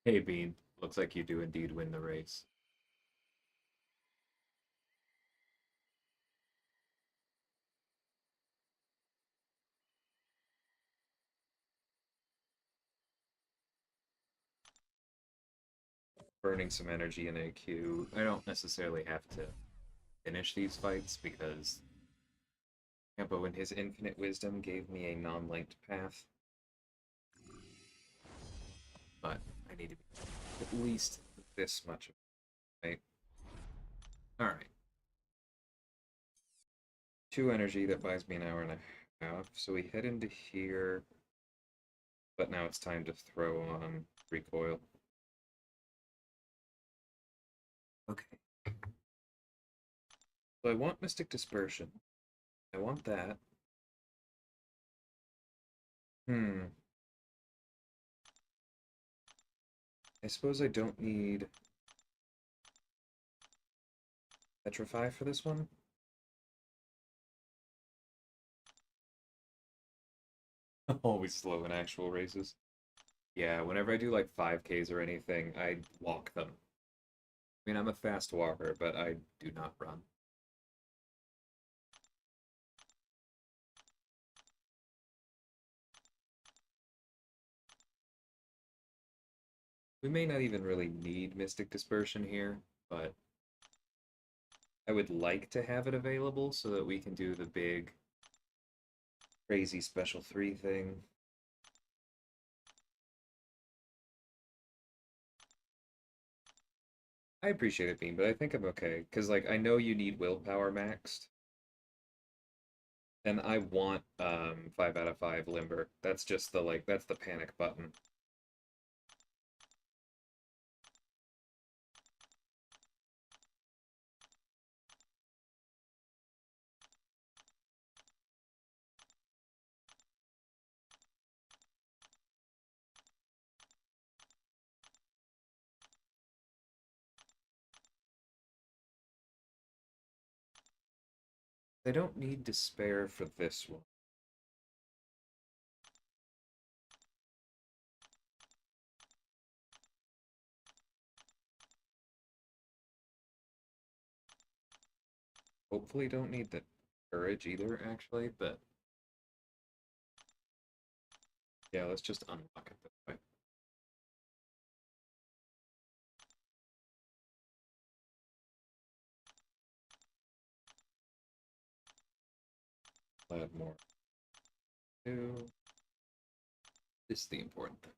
Hey Bean, looks like you do indeed win the race. Burning some energy in AQ. I don't necessarily have to finish these fights because Campo in his infinite wisdom gave me a non-linked path, but I need to be at least this much of it, right? Alright. 2 energy, that buys me an hour and a half. So we head into here, but now it's time to throw on recoil. Okay. So I want Mystic Dispersion. I want that. Hmm. I suppose I don't need Petrify for this one. Always slow in actual races. Yeah, whenever I do like 5Ks or anything, I walk them. I mean, I'm a fast walker, but I do not run. We may not even really need Mystic Dispersion here, but I would like to have it available so that we can do the big, crazy special 3 thing. I appreciate it, Bean, but I think I'm okay. Because, like, I know you need willpower maxed, and I want 5 out of 5 Limber. That's just the, like, that's the panic button. I don't need Despair for this one. Hopefully don't need the courage either, actually, but yeah, let's just unlock it this way. I'll add more. Two. This is the important thing.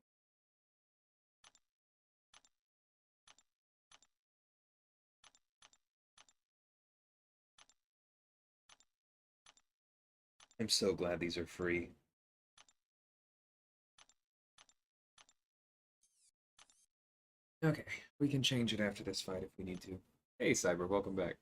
I'm so glad these are free. Okay, we can change it after this fight if we need to. Hey, Cyber, welcome back.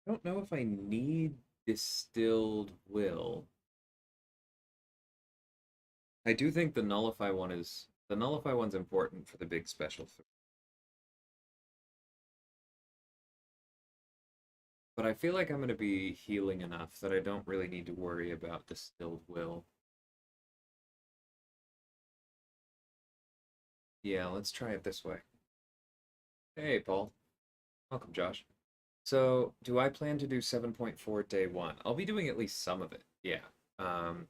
I don't know if I need Distilled Will. I do think the Nullify one's important for the big special three. But I feel like I'm going to be healing enough that I don't really need to worry about Distilled Will. Yeah, let's try it this way. Hey, Paul. Welcome, Josh. So, do I plan to do 7.4 day one? I'll be doing at least some of it. Yeah. Um,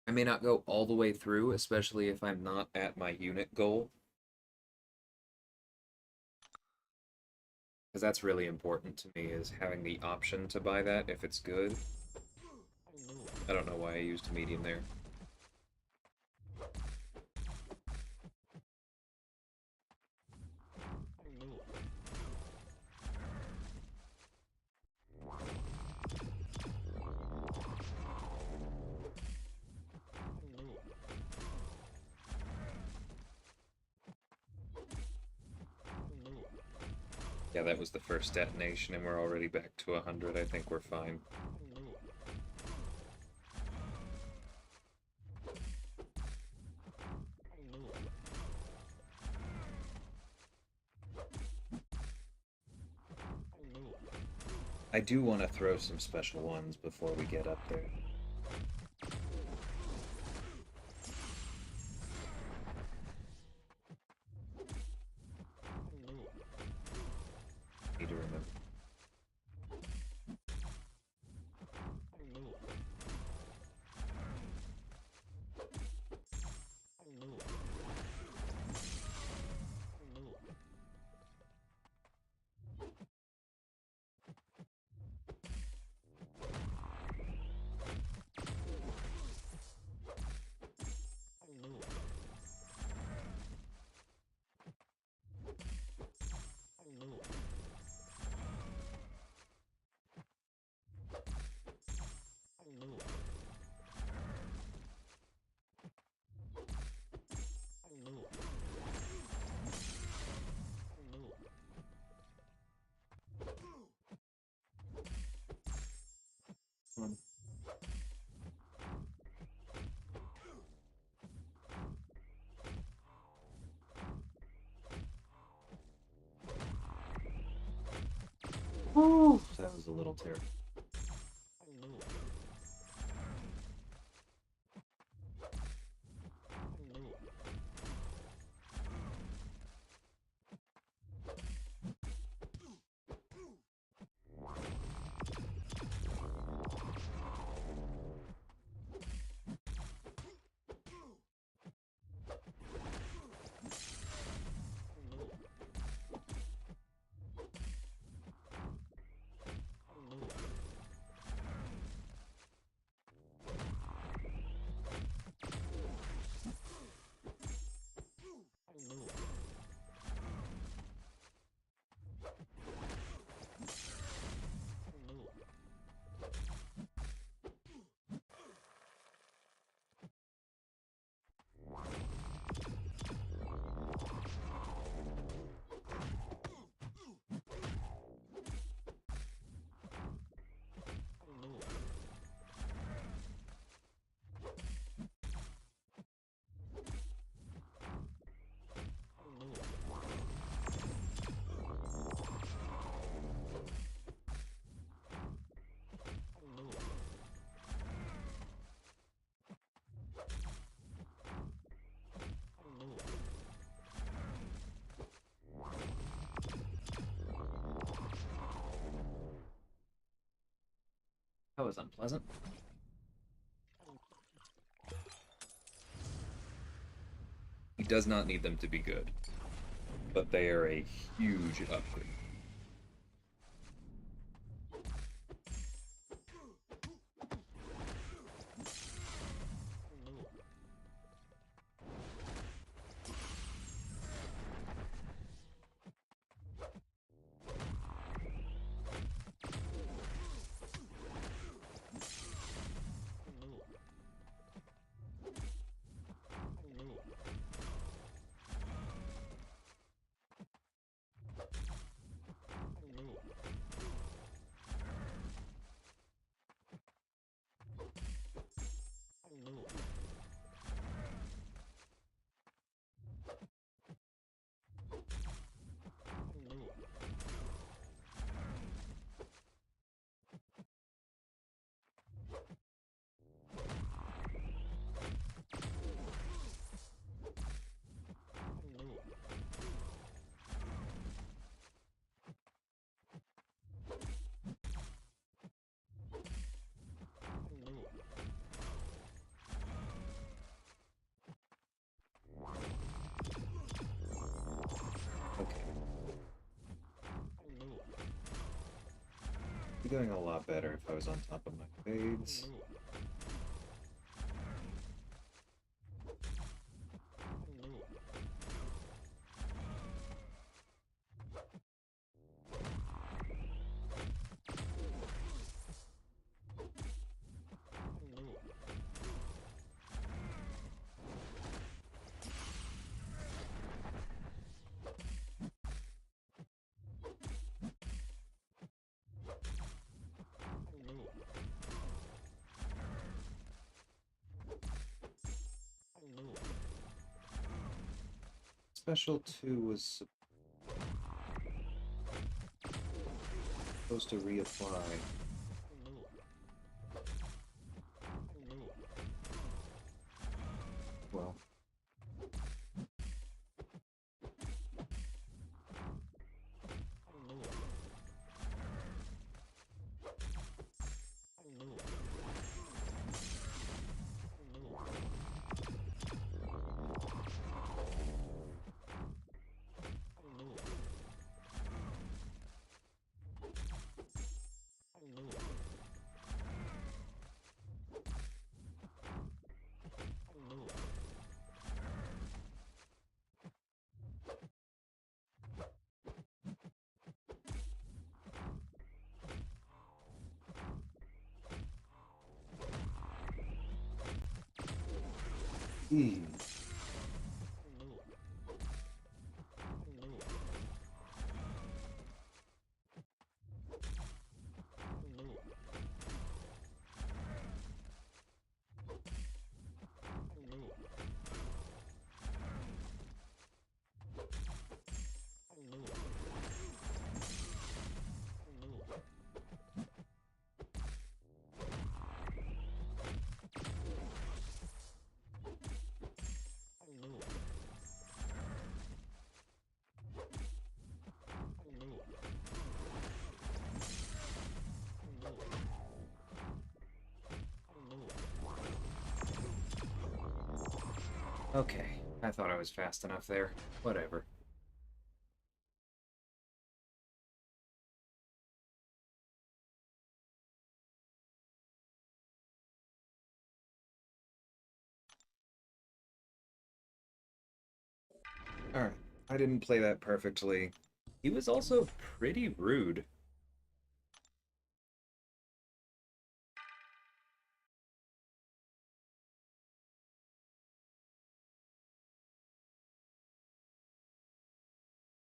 I may not go all the way through, especially if I'm not at my unit goal, because that's really important to me is having the option to buy that if it's good. I don't know why I used medium there. Yeah, that was the first detonation, and we're already back to 100. I think we're fine. I do want to throw some special ones before we get up there. Need to remember. Oh, that was a little terrible. That was unpleasant. He does not need them to be good, but they are a huge upgrade. Okay. Be doing a lot better if I was on top of my fades. Special 2 was... Supposed to reapply. Well. Okay, I thought I was fast enough there. Whatever. Alright, I didn't play that perfectly. He was also pretty rude.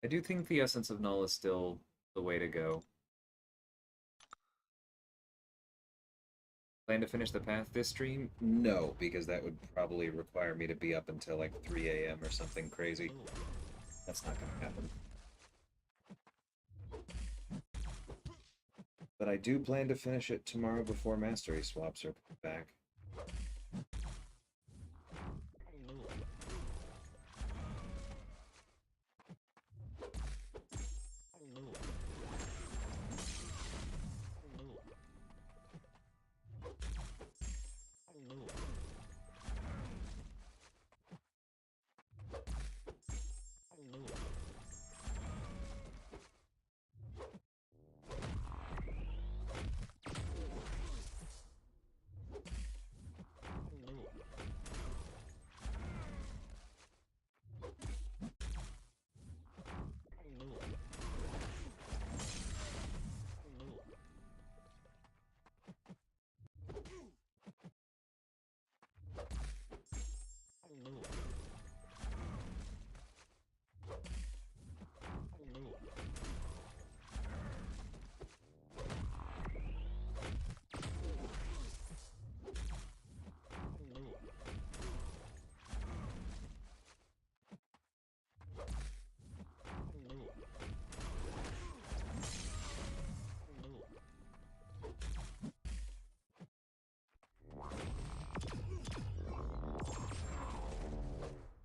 I do think the Essence of Null is still the way to go. Plan to finish the path this stream? No, because that would probably require me to be up until like 3 a.m. or something crazy. That's not going to happen. But I do plan to finish it tomorrow before Mastery swaps are back.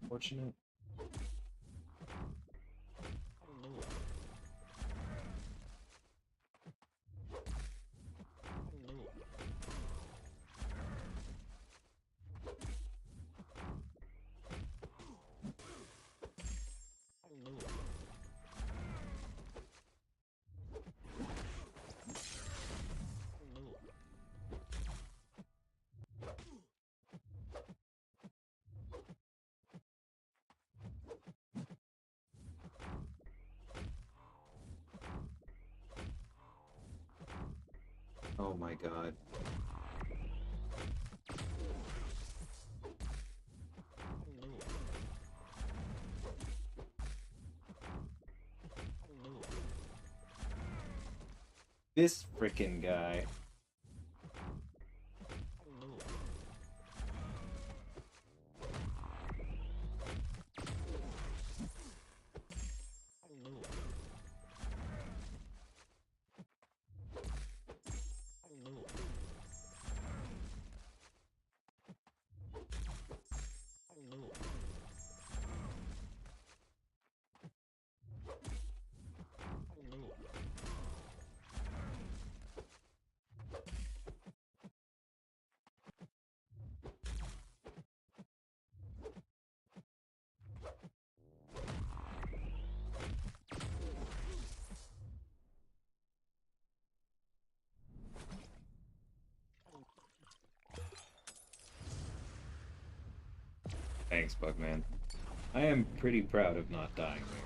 Fortunate. Oh my god. This frickin' guy. Thanks, Bugman. I am pretty proud of not dying there.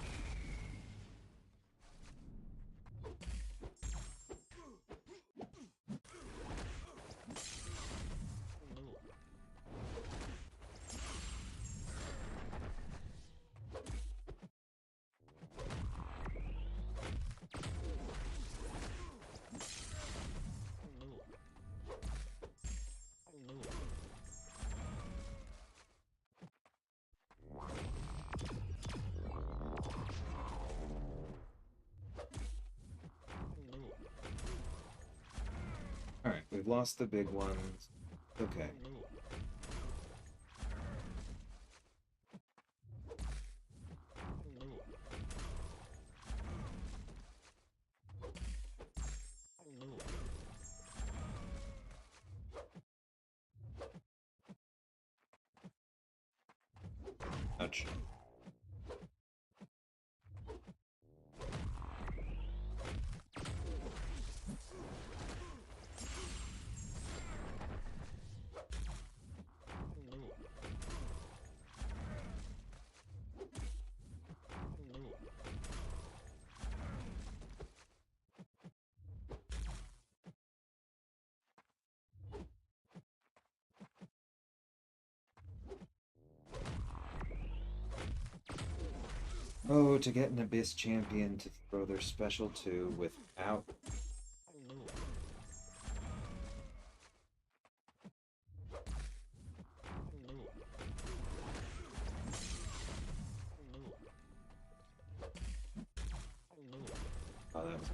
Alright, we've lost the big ones. Okay. Ouch. Oh, to get an Abyss champion to throw their special 2 without... Oh, that was...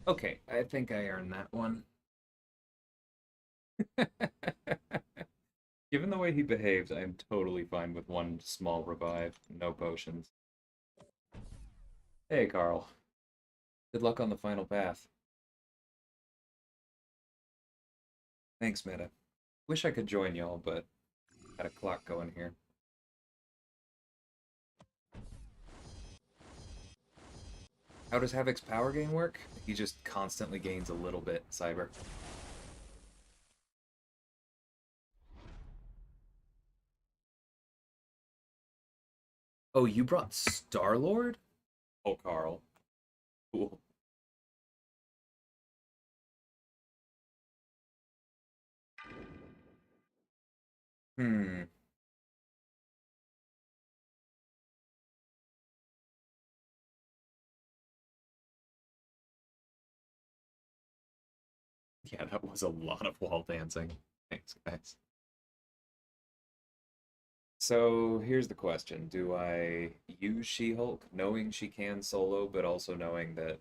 Okay, I think I earned that one. Given the way he behaved, I'm totally fine with one small revive, no potions. Hey, Carl. Good luck on the final path. Thanks, Meta. Wish I could join y'all, but got a clock going here. How does Havok's power gain work? He just constantly gains a little bit, Cyber. Oh, you brought Star-Lord? Oh, Carl. Cool. Hmm. Yeah, that was a lot of wall dancing. Thanks, guys. So here's the question. Do I use She-Hulk knowing she can solo, but also knowing that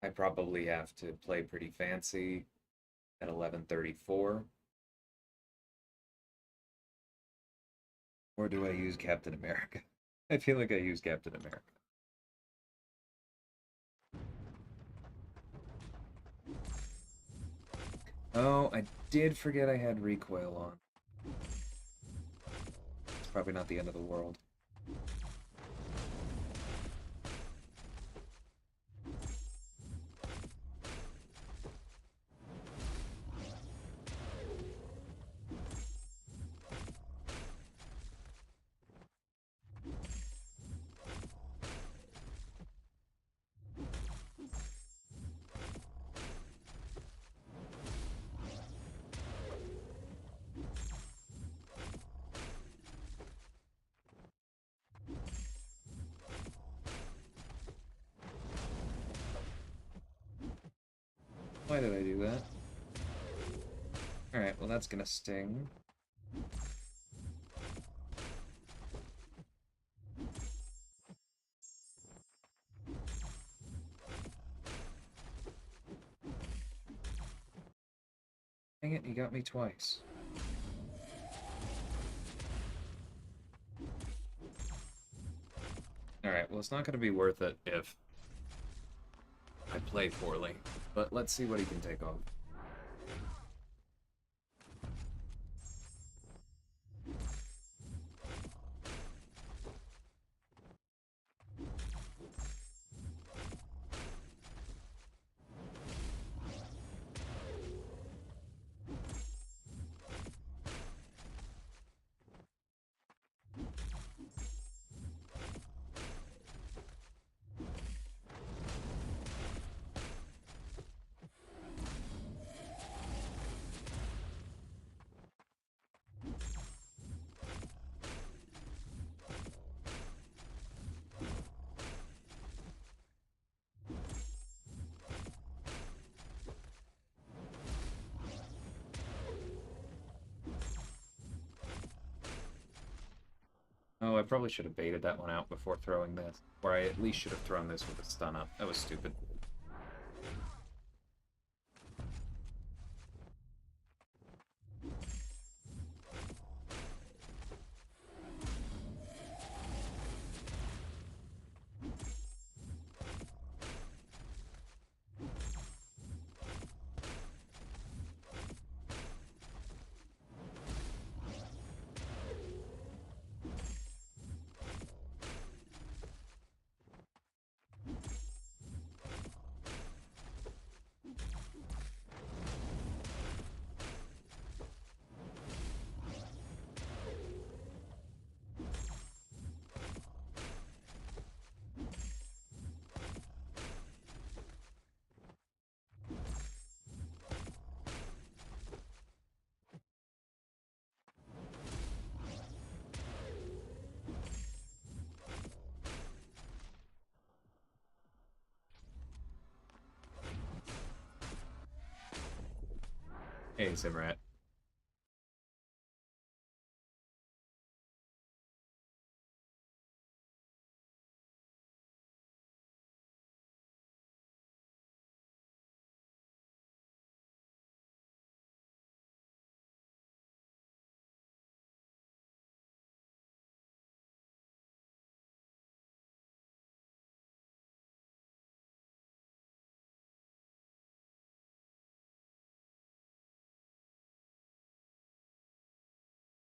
I probably have to play pretty fancy at 11:34? Or do I use Captain America? I feel like I use Captain America. Oh, I did forget I had recoil on. It's probably not the end of the world. Why did I do that? Alright, well that's gonna sting. Dang it, he got me twice. Alright, well it's not gonna be worth it if I play poorly. But let's see what he can take off. Oh, I probably should have baited that one out before throwing this. Or I at least should have thrown this with a stun up. That was stupid. Hey, Simrat.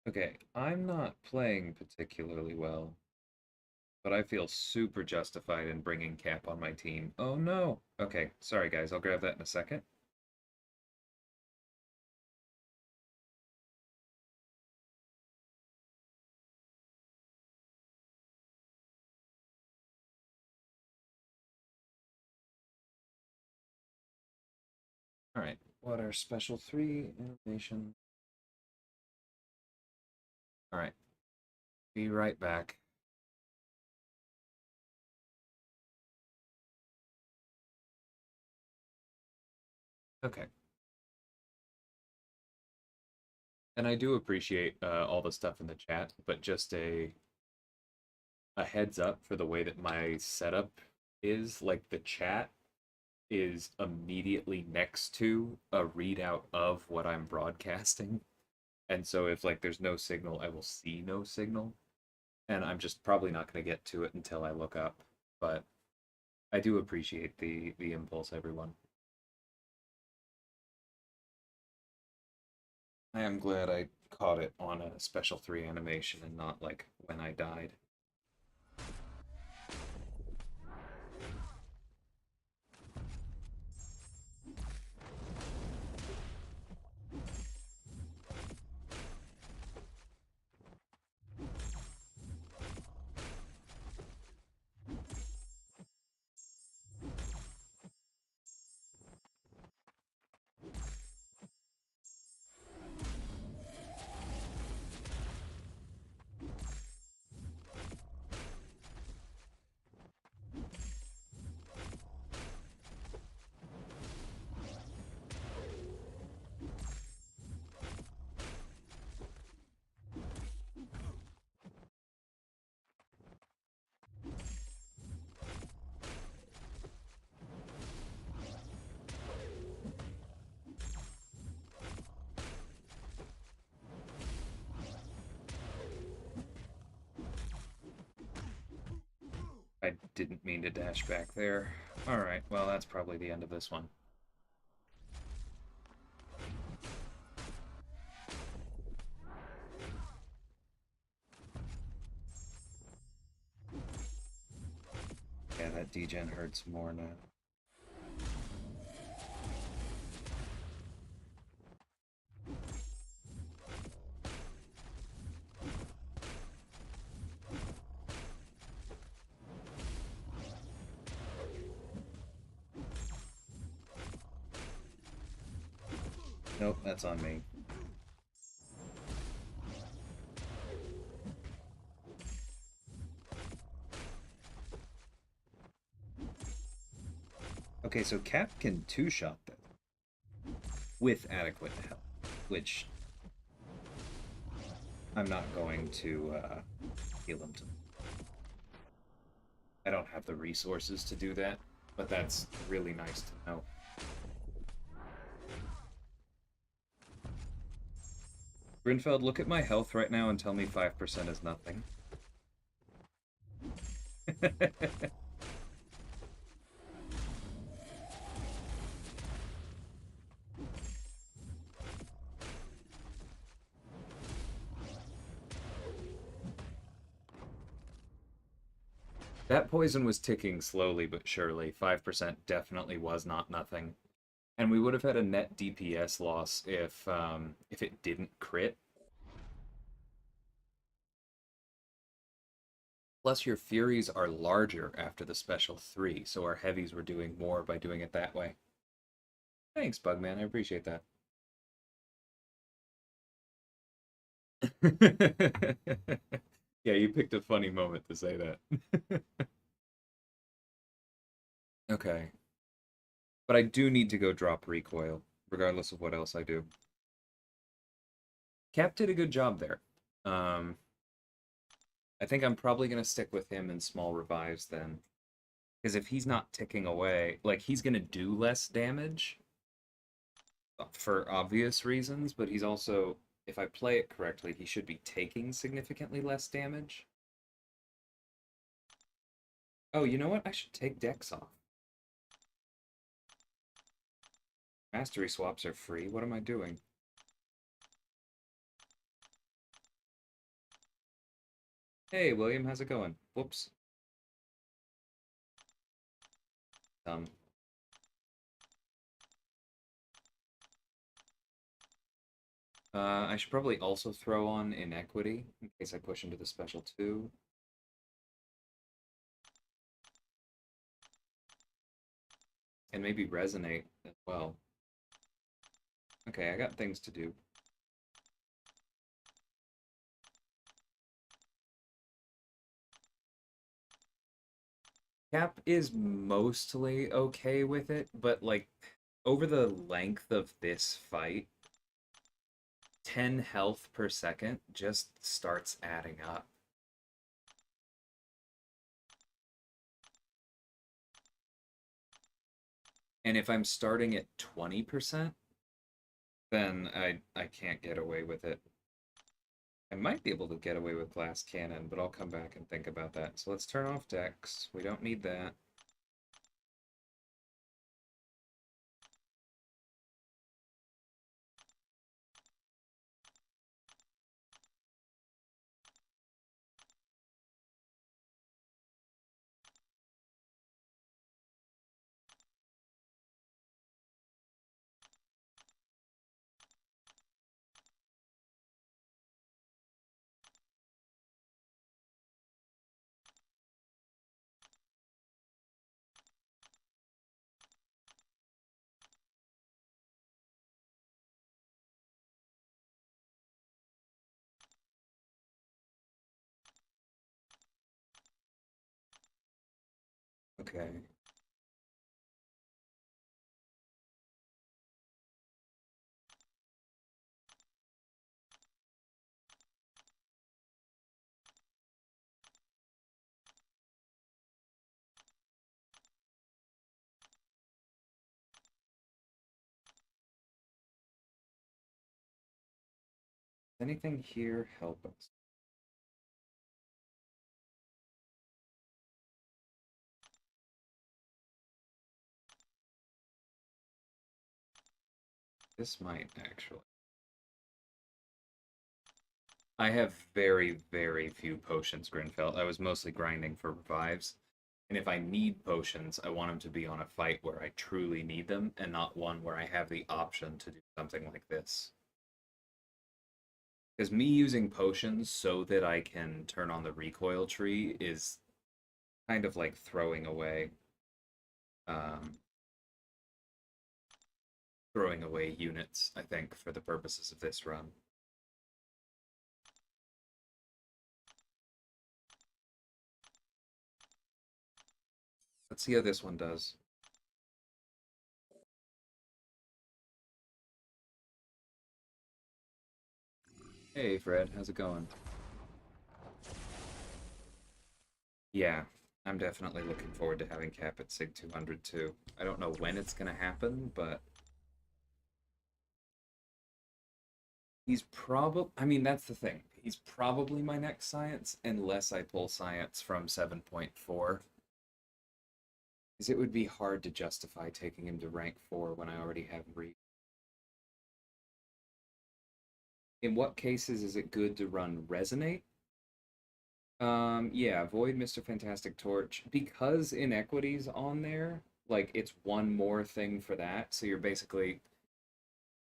Okay, I'm not playing particularly well, but I feel super justified in bringing Cap on my team. Oh no! Okay, sorry guys, I'll grab that in a second. Alright, what are special 3 animation? Alright, be right back. Okay. And I do appreciate all the stuff in the chat, but just a heads up for the way that my setup is, like the chat is immediately next to a readout of what I'm broadcasting. And so if like there's no signal, I will see no signal. And I'm just probably not going to get to it until I look up. But I do appreciate the impulse, everyone. I am glad I caught it on a special 3 animation and not like when I died. I didn't mean to dash back there. Alright, well, that's probably the end of this one. Yeah, that degen hurts more now. Nope, that's on me. Okay, so Cap can two-shot this with adequate health, which I'm not going to heal him to. I don't have the resources to do that, but that's really nice to know. Grinfeld, look at my health right now and tell me 5% is nothing. That poison was ticking slowly but surely. 5% definitely was not nothing. And we would have had a net DPS loss if it didn't crit. Plus, your Furies are larger after the special 3, so our heavies were doing more by doing it that way. Thanks, Bugman. I appreciate that. Yeah, you picked a funny moment to say that. Okay. But I do need to go drop recoil, regardless of what else I do. Cap did a good job there. I think I'm probably going to stick with him in small revives then. Because if he's not ticking away, like, he's going to do less damage for obvious reasons, but he's also, if I play it correctly, he should be taking significantly less damage. Oh, you know what? I should take Dex off. Mastery swaps are free. What am I doing? Hey, William, how's it going? Whoops. Um, I should probably also throw on Inequity in case I push into the special 2. And maybe Resonate as well. Okay, I got things to do. Cap is mostly okay with it, but like over the length of this fight, 10 health per second just starts adding up. And if I'm starting at 20%, then I can't get away with it. I might be able to get away with glass cannon, but I'll come back and think about that. So let's turn off Dex. We don't need that. Okay. Anything here help us? This might actually. I have very, very few potions, Grinfeld. I was mostly grinding for revives. And if I need potions, I want them to be on a fight where I truly need them and not one where I have the option to do something like this. Because me using potions so that I can turn on the recoil tree is kind of like um, throwing away units, I think, for the purposes of this run. Let's see how this one does. Hey, Fred, how's it going? Yeah, I'm definitely looking forward to having Cap at Sig 200 too. I don't know when it's going to happen, but he's probably, I mean, that's the thing. He's probably my next science unless I pull science from 7.4. Because it would be hard to justify taking him to rank 4 when I already have Reed. In what cases is it good to run Resonate? Yeah, avoid Mr. Fantastic Torch. Because Inequity's on there, like, it's one more thing for that. So you're basically,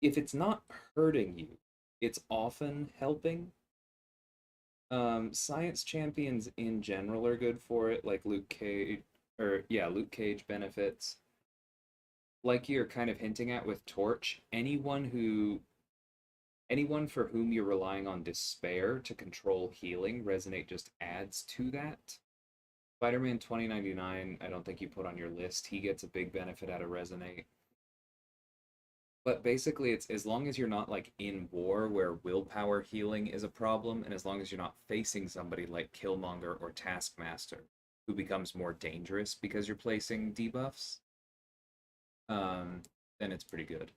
if it's not hurting you, it's often helping. Science champions in general are good for it, like Luke Cage, or yeah, Luke Cage benefits. Like you're kind of hinting at with Torch, anyone for whom you're relying on Despair to control healing, Resonate just adds to that. Spider-Man 2099, I don't think you put on your list. He gets a big benefit out of Resonate. But basically, it's as long as you're not like in war where willpower healing is a problem, and as long as you're not facing somebody like Killmonger or Taskmaster, who becomes more dangerous because you're placing debuffs, then it's pretty good.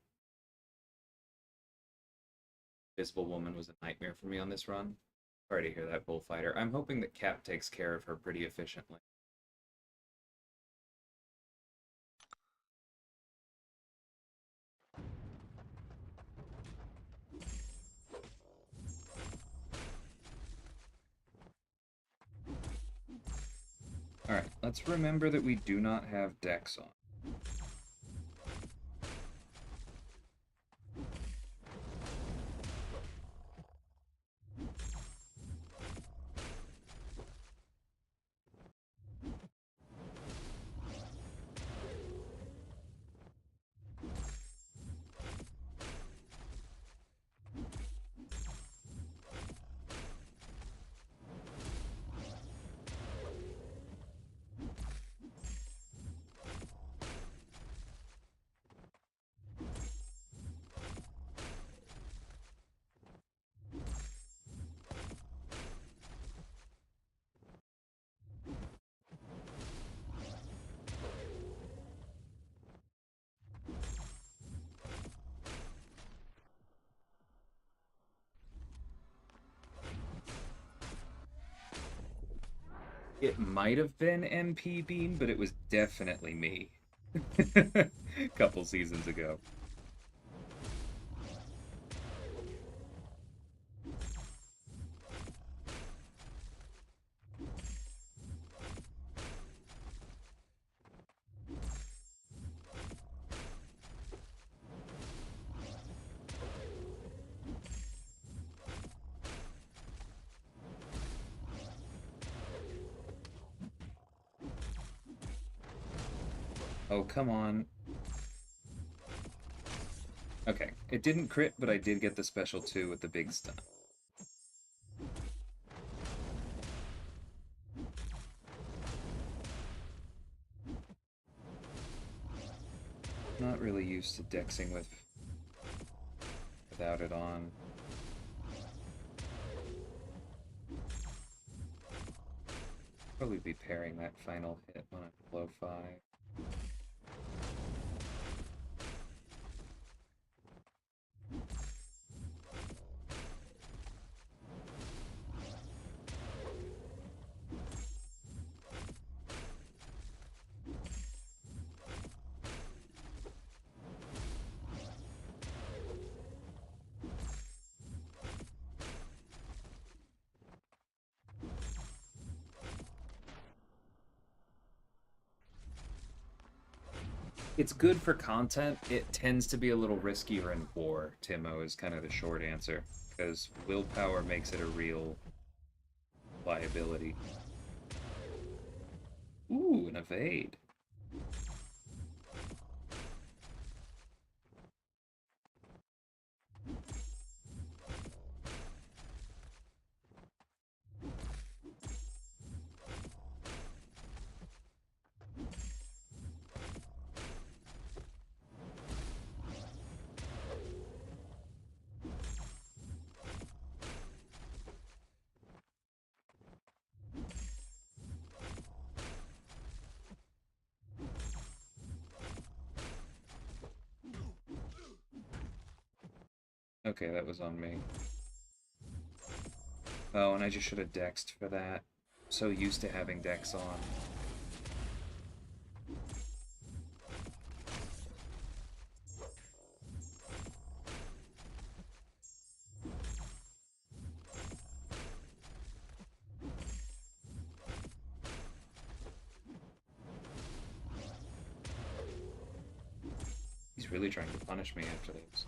Visible Woman was a nightmare for me on this run. Sorry to hear that, Bullfighter. I'm hoping that Cap takes care of her pretty efficiently. Alright, let's remember that we do not have Dex on. It might have been MP Beam, but it was definitely me. A couple seasons ago. Oh, come on. Okay, it didn't crit, but I did get the special 2 with the big stun. Not really used to dexing without it on. Probably be pairing that final hit when I'm below 5. It's good for content. It tends to be a little riskier in war, Timo, is kind of the short answer. Because willpower makes it a real liability. Ooh, an evade. Okay, that was on me. Oh, and I just should have dexed for that. So used to having dex on. He's really trying to punish me after this.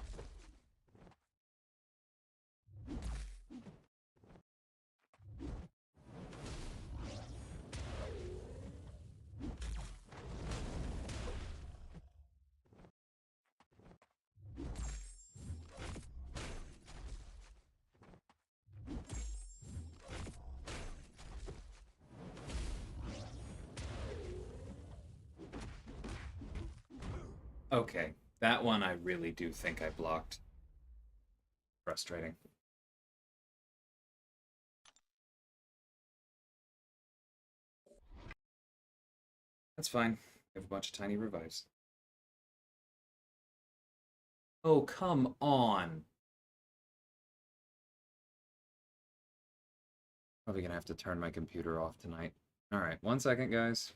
Okay, that one I really do think I blocked. Frustrating. That's fine. I have a bunch of tiny revives. Oh, come on. Probably gonna have to turn my computer off tonight. Alright, 1 second, guys.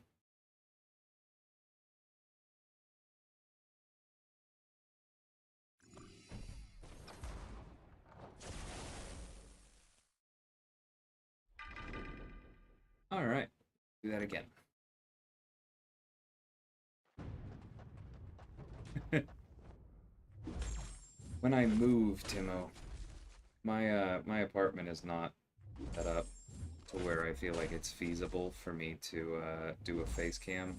Alright, do that again. When I move, Timo, my apartment is not set up to where I feel like it's feasible for me to do a face cam.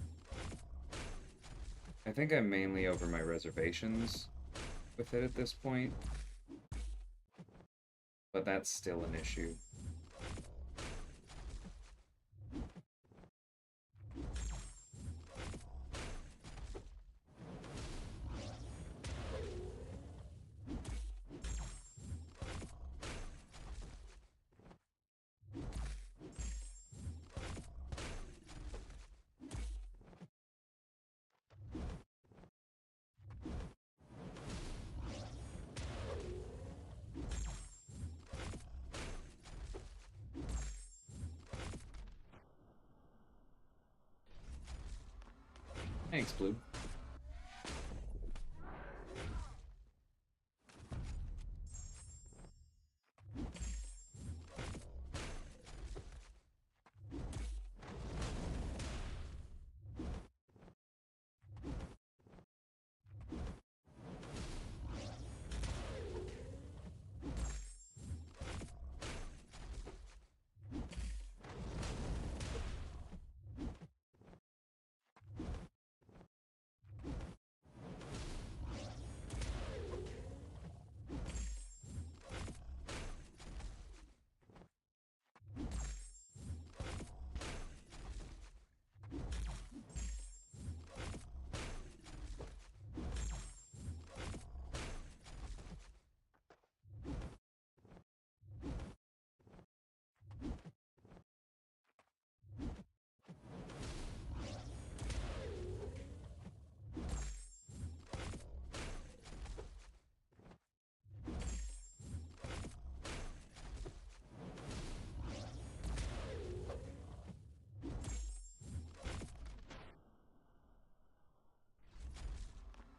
I think I'm mainly over my reservations with it at this point, but that's still an issue. Thanks, Blue.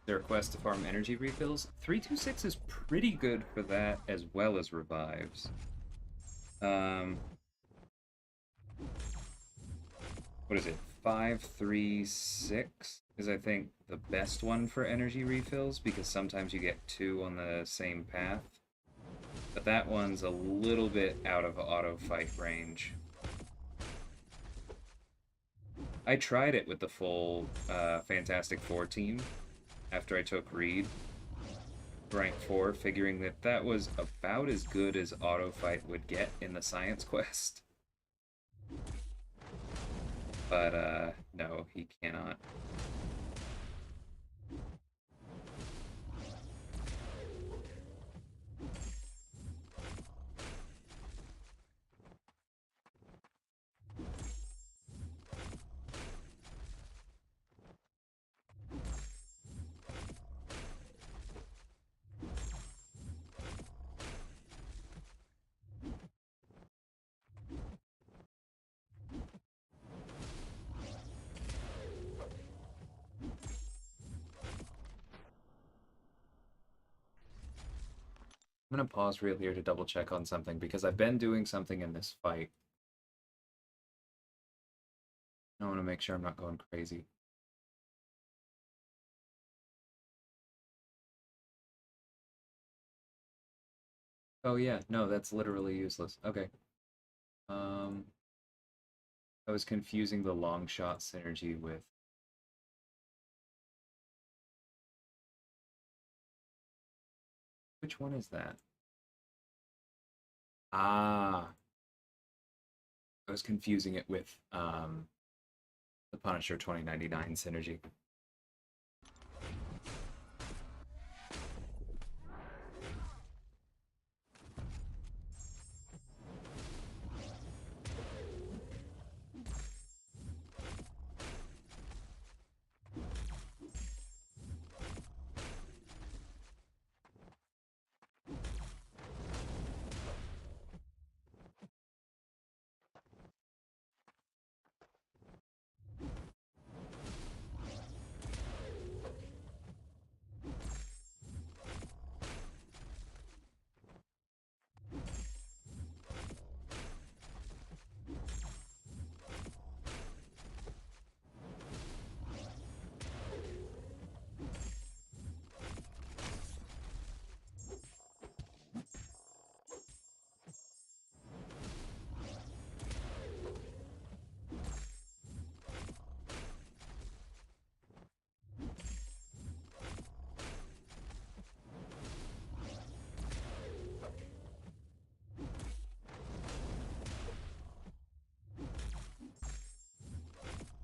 Their quest to farm energy refills. 326 is pretty good for that as well as revives. What is it? 536 is I think the best one for energy refills because sometimes you get two on the same path. But that one's a little bit out of auto fight range. I tried it with the full Fantastic Four team after I took Reed rank 4, figuring that that was about as good as auto fight would get in the science quest. But no, he cannot. I'm gonna pause real here to double check on something because I've been doing something in this fight. I want to make sure I'm not going crazy. Oh yeah, no, that's literally useless. Okay. Um, I was confusing the Longshot synergy with... Which one is that? Ah, I was confusing it with the Punisher 2099 synergy.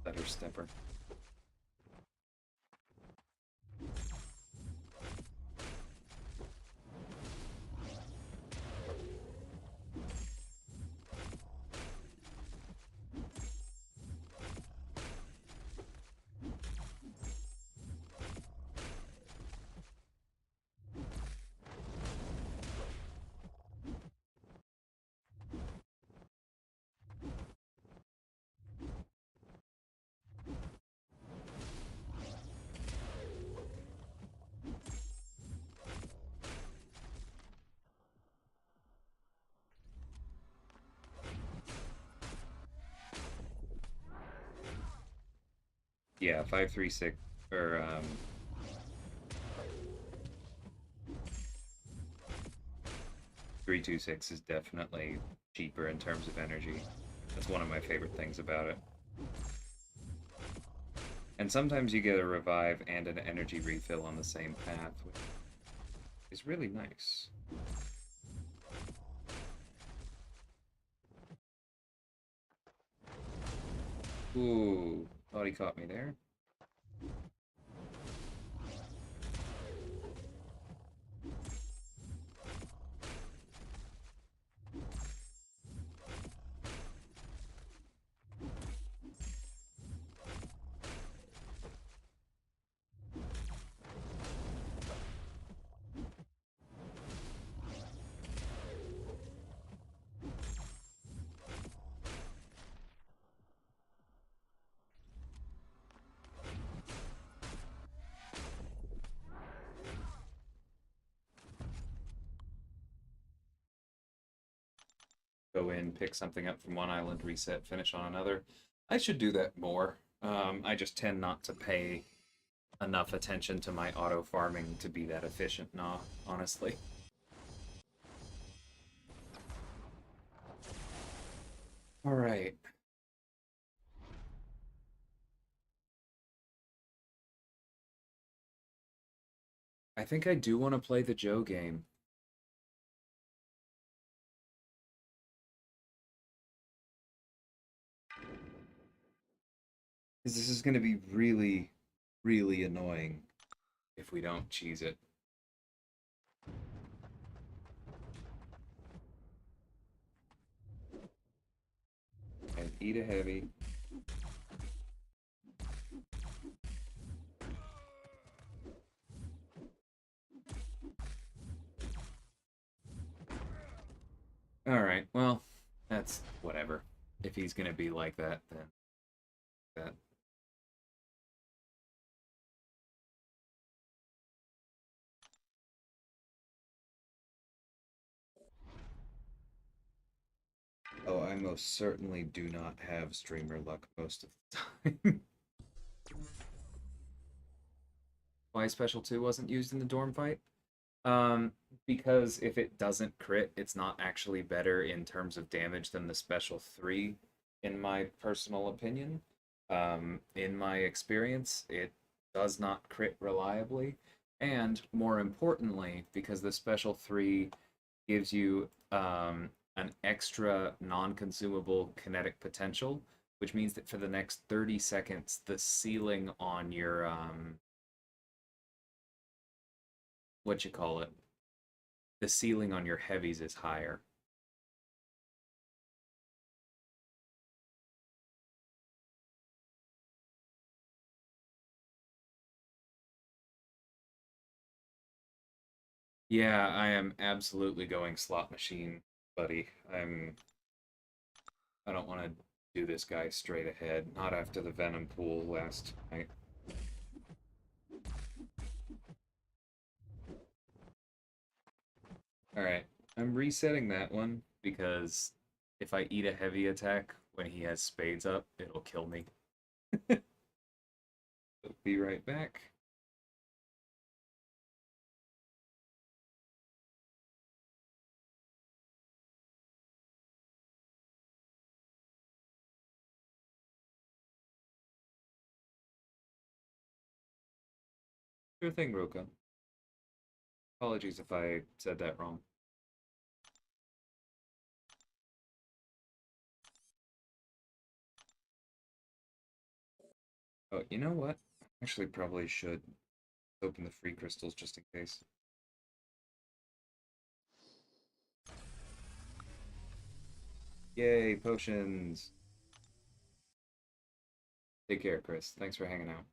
Better stepper. Yeah, 536 or 326 is definitely cheaper in terms of energy. That's one of my favorite things about it. And sometimes you get a revive and an energy refill on the same path, which is really nice. Ooh, thought he caught me there. Go in, pick something up from one island, reset, finish on another. I should do that more. I just tend not to pay enough attention to my auto farming to be that efficient, nah, honestly. All right. I think I do want to play the Joe game. Because this is going to be really, really annoying if we don't cheese it. And eat a heavy. Alright, well, that's whatever. If he's gonna be like that, then that. Oh, I most certainly do not have streamer luck most of the time. Why Special 2 wasn't used in the dorm fight? Um, because if it doesn't crit, it's not actually better in terms of damage than the Special 3, in my personal opinion. In my experience, it does not crit reliably. And more importantly, because the Special 3 gives you an extra non-consumable kinetic potential, which means that for the next 30 seconds, the ceiling on your what you call it, the ceiling on your heavies is higher. Yeah, I am absolutely going slot machine, buddy. I don't want to do this guy straight ahead, not after the Venom pool last night. Alright, I'm resetting that one because if I eat a heavy attack when he has spades up, it'll kill me. So be right back. Sure thing, Roka. Apologies if I said that wrong. Oh, you know what? Actually, probably should open the free crystals just in case. Yay, potions! Take care, Chris. Thanks for hanging out.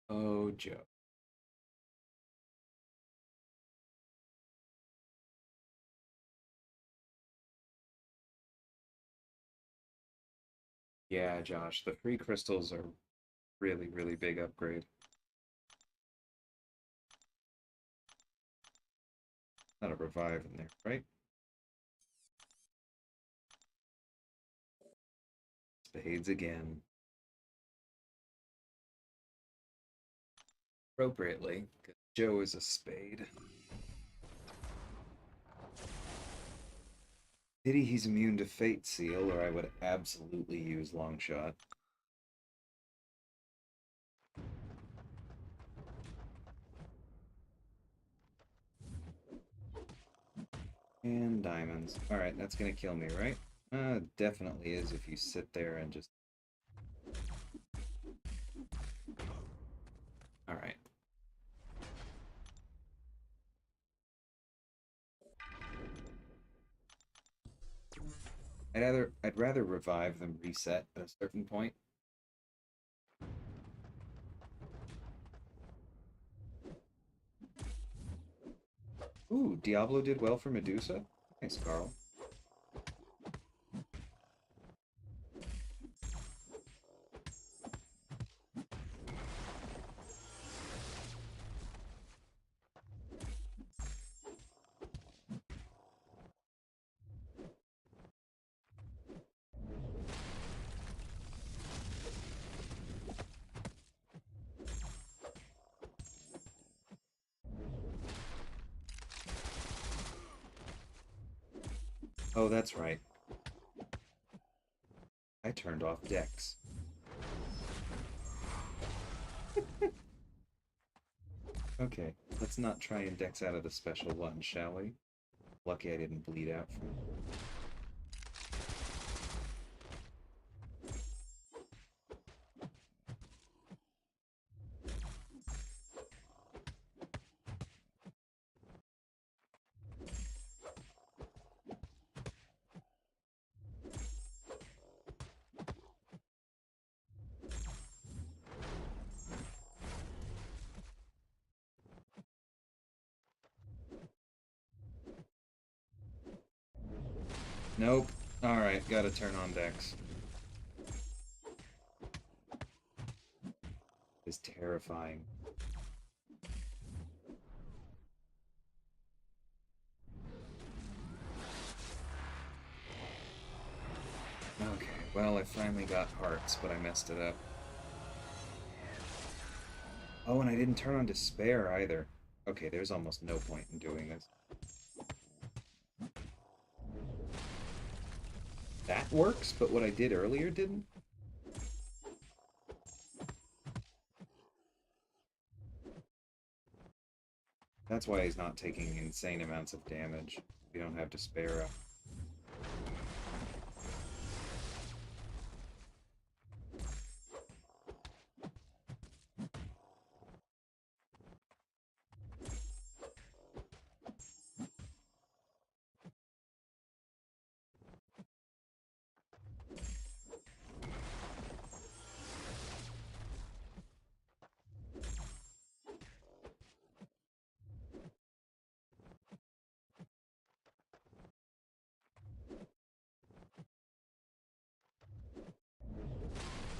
Oh, Joe. Yeah, Josh, the free crystals are really, really big upgrade. Not a revive in there, right? Spades again. Appropriately, because Joe is a spade. Pity he's immune to Fate Seal, or I would absolutely use Longshot. And diamonds. Alright, that's gonna kill me, right? Definitely is if you sit there and just... Alright. I'd rather revive than reset at a certain point. Ooh, Diablo did well for Medusa. Nice, Carl. Oh, that's right. I turned off Dex. Okay, let's not try and Dex out of the special one, shall we? Lucky I didn't bleed out from it. Nope. Alright, gotta turn on Dex. It's terrifying. Okay, well, I finally got hearts, but I messed it up. Oh, and I didn't turn on Despair either. Okay, there's almost no point in doing this. That works, but what I did earlier didn't? That's why he's not taking insane amounts of damage. We don't have Despair up.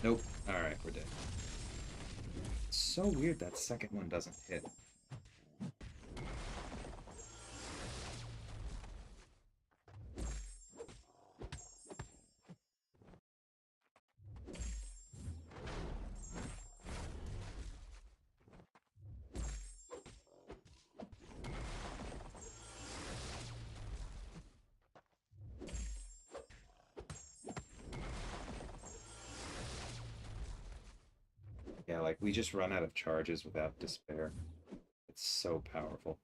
Nope. Alright, we're dead. It's so weird that second one doesn't hit. Yeah, like, we just run out of charges without Despair. It's so powerful.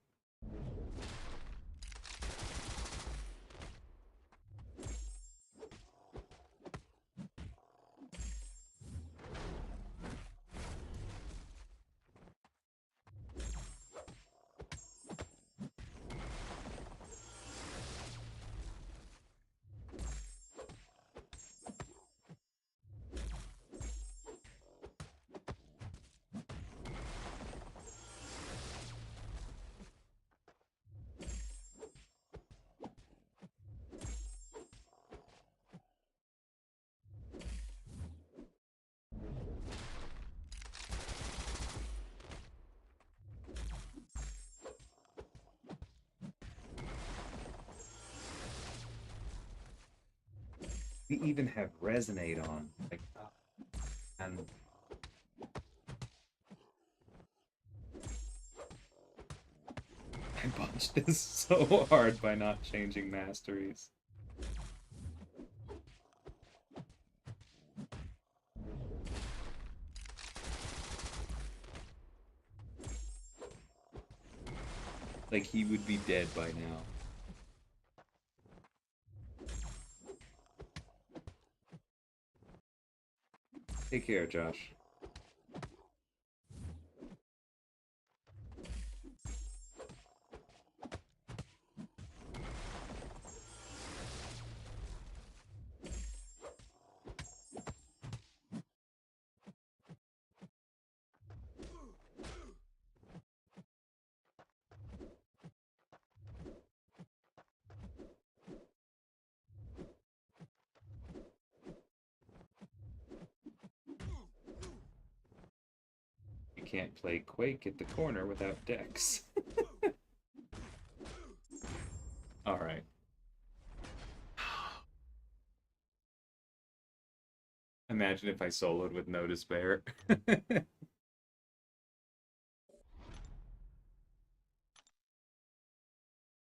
We even have Resonate on. Like, and I botched this so hard by not changing masteries. Like, he would be dead by now. Take care, Josh. can't play Quake at the corner without Dex. Alright. Imagine if I soloed with no despair.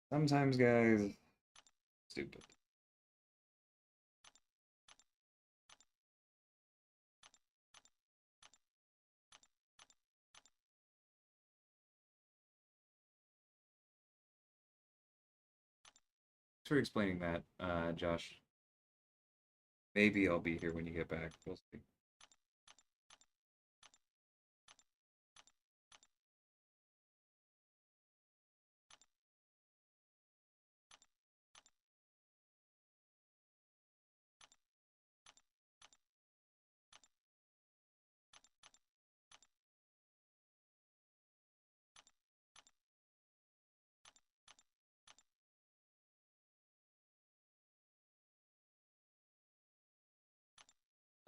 Sometimes, guys, stupid. Thanks for explaining that, Josh. Maybe I'll be here when you get back. We'll see.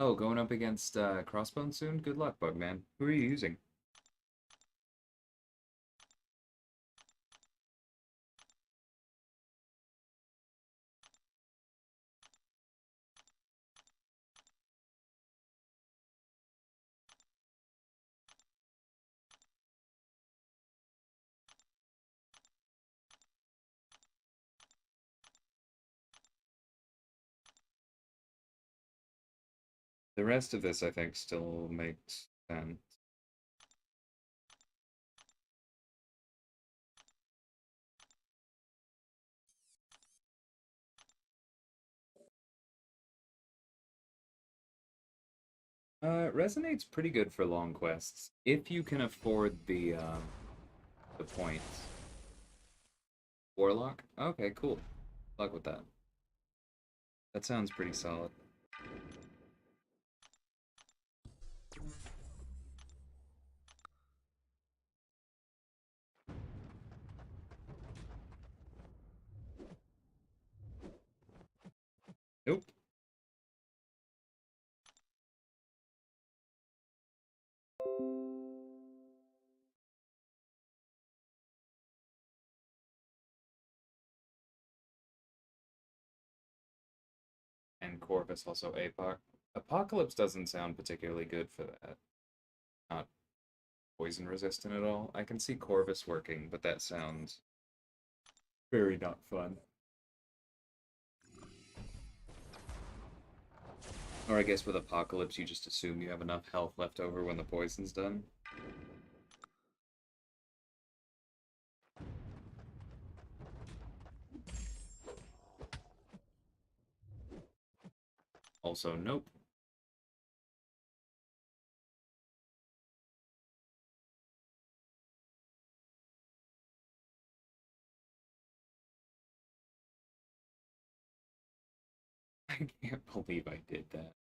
Oh, going up against Crossbone soon? Good luck, Bugman. Who are you using? The rest of this, I think, still makes sense. Resonate's pretty good for long quests if you can afford the points. Warlock? Okay, cool. Luck with that. That sounds pretty solid. Nope. And Corvus also APOC. Apocalypse doesn't sound particularly good for that. Not poison resistant at all. I can see Corvus working, but that sounds very not fun. Or I guess with Apocalypse, you just assume you have enough health left over when the poison's done. Also, nope. I can't believe I did that.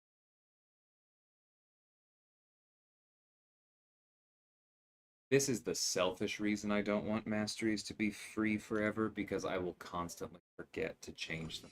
This is the selfish reason I don't want masteries to be free forever, because I will constantly forget to change them.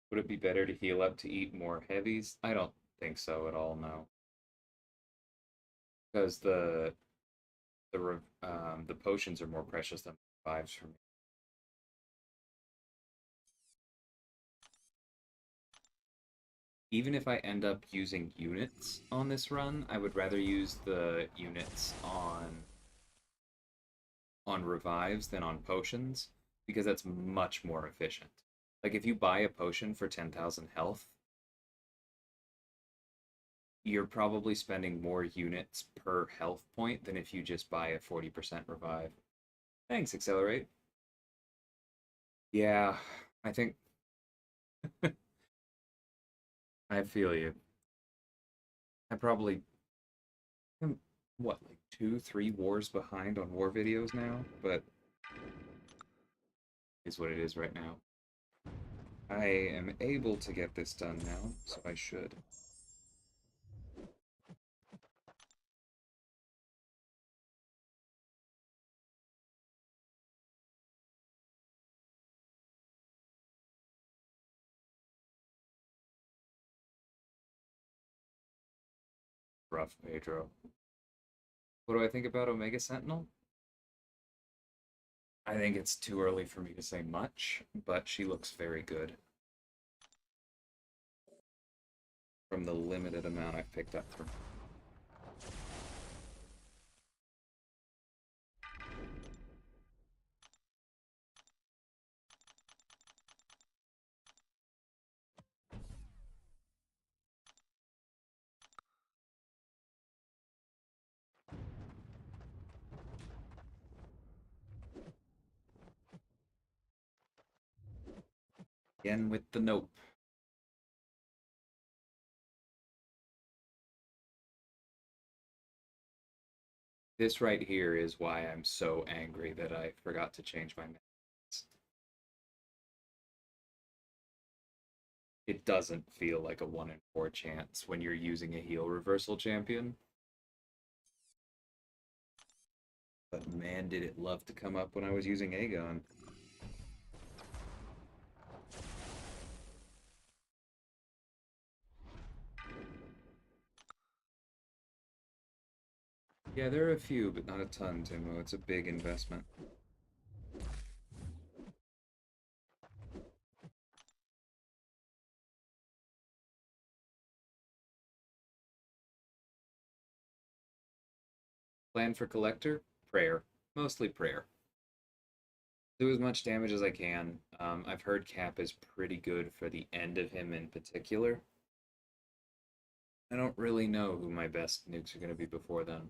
Would it be better to heal up to eat more heavies? I don't think so at all, no. Because the potions are more precious than revives for me. Even if I end up using units on this run, I would rather use the units on revives than on potions, because that's much more efficient. Like if you buy a potion for 10,000 health, you're probably spending more units per health point than if you just buy a 40% revive. Thanks, Accelerate. Yeah, I think I feel you. I probably am, what, like 2, 3 wars behind on war videos now, but is what it is right now. I am able to get this done now, so I should. Rough, Pedro. What do I think about Omega Sentinel? I think it's too early for me to say much, but she looks very good from the limited amount I've picked up from her. Again with the nope. This right here is why I'm so angry that I forgot to change my mats. It doesn't feel like a 1 in 4 chance when you're using a heal reversal champion. But man, did it love to come up when I was using Aegon. Yeah, there are a few, but not a ton, Timo. It's a big investment. Plan for Collector? Prayer. Mostly prayer. Do as much damage as I can. I've heard Cap is pretty good for the end of him in particular. I don't really know who my best nukes are going to be before then.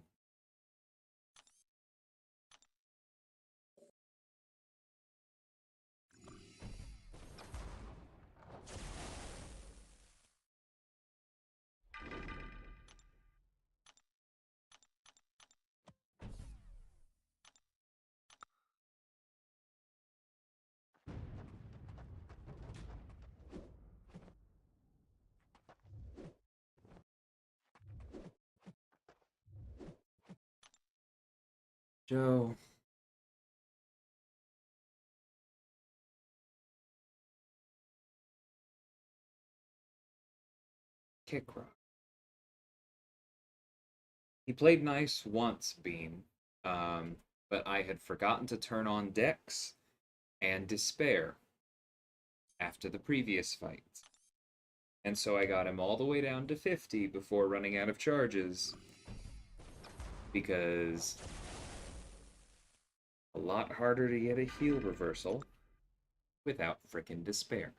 Joe. Kick rock. He played nice once, Beam, but I had forgotten to turn on Dex and Despair after the previous fight. And so I got him all the way down to 50 before running out of charges. Because a lot harder to get a heal reversal without frickin' Despair.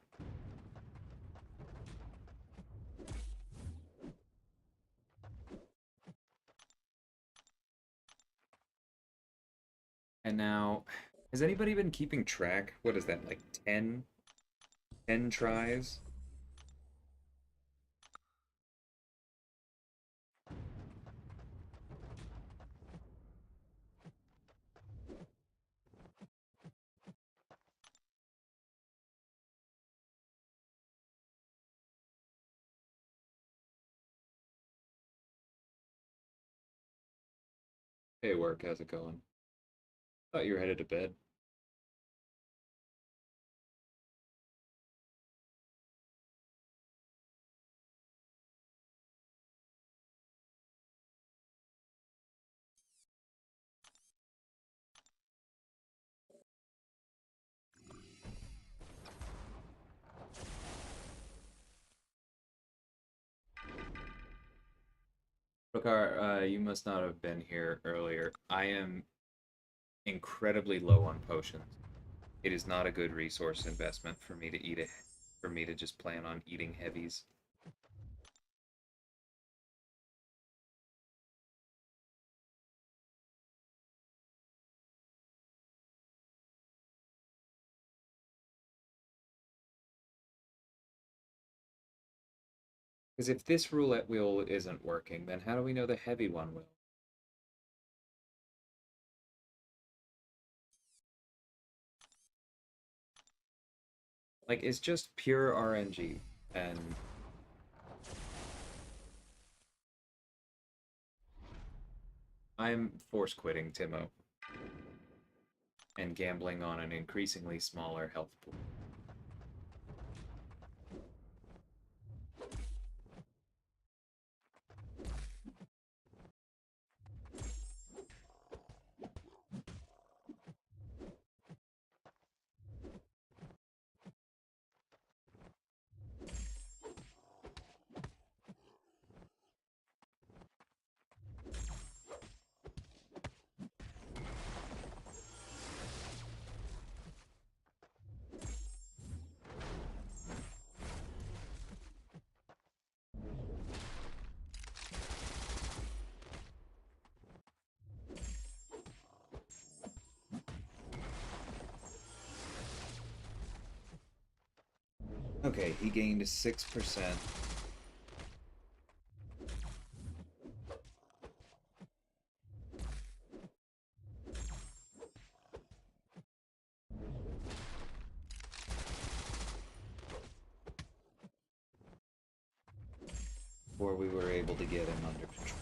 And now, has anybody been keeping track? What is that, like 10? 10 tries? Hey, work, how's it going? Thought you were headed to bed. Bakar, you must not have been here earlier. I am incredibly low on potions. It is not a good resource investment for me to eat it, for me to just plan on eating heavies. Because if this roulette wheel isn't working, then how do we know the heavy one will? Like, it's just pure RNG, and I'm force quitting Timo and gambling on an increasingly smaller health pool. Okay, he gained 6%. Before we were able to get him under control.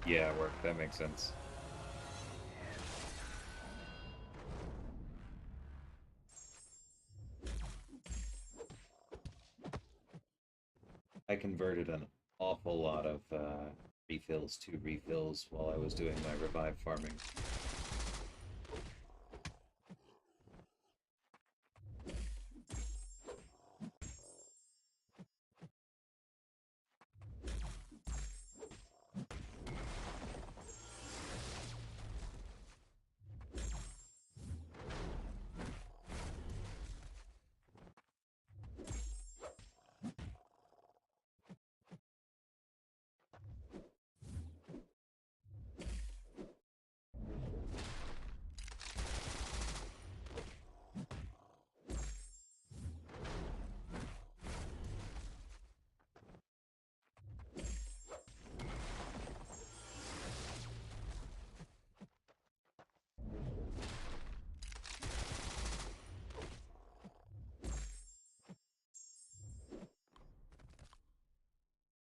Yeah, work. That makes sense. I converted an awful lot of refills to refills while I was doing my revive farming.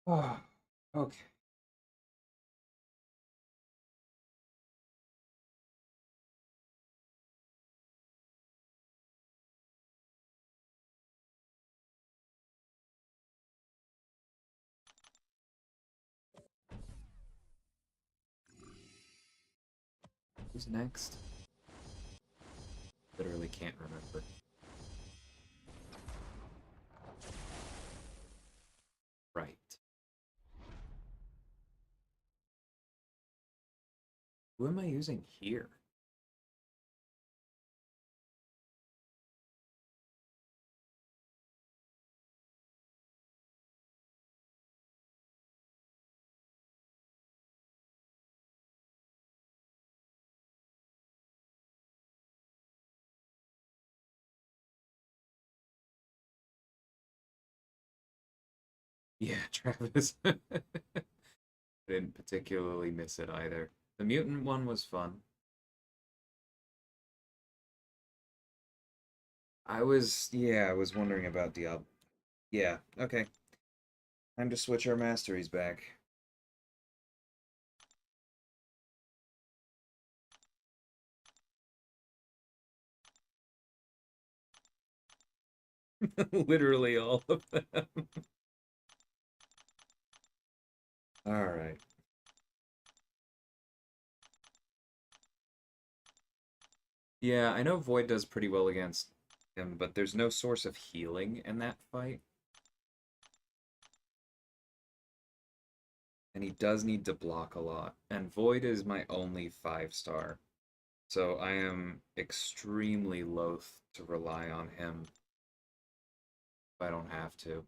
Oh, okay. Who's next? Literally can't remember. Right. Who am I using here? Yeah, Travis. I didn't particularly miss it either. The mutant one was fun. I was wondering about Diablo. Yeah, okay. Time to switch our masteries back. Literally all of them. All right. Yeah, I know Void does pretty well against him, but there's no source of healing in that fight. And he does need to block a lot. And Void is my only 5-star. So I am extremely loath to rely on him if I don't have to.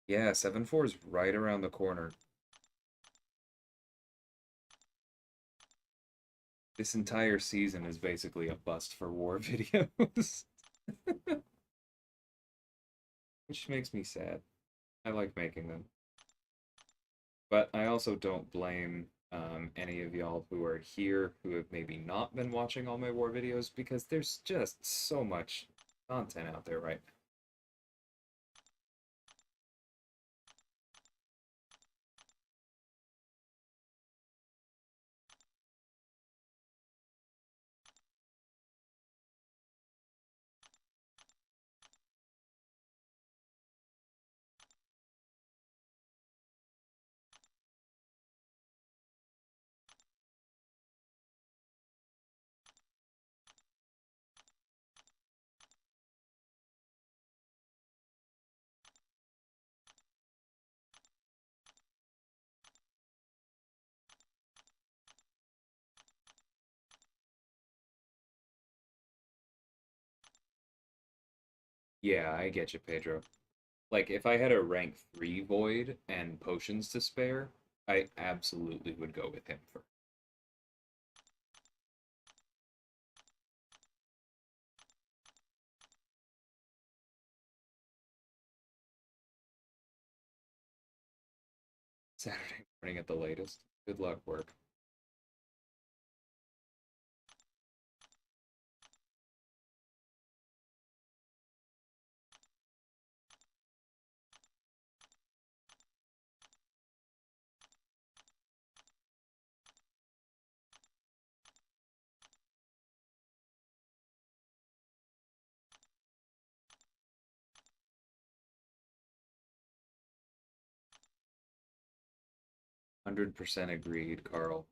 Yeah, 7-4 is right around the corner. This entire season is basically a bust for war videos. Which makes me sad. I like making them. But I also don't blame any of y'all who are here who have maybe not been watching all my war videos because there's just so much content out there right now. Yeah, I get you, Pedro. Like, if I had a rank 3 Void and potions to spare, I absolutely would go with him first. Saturday morning at the latest. Good luck, work. 100% agreed, Carl.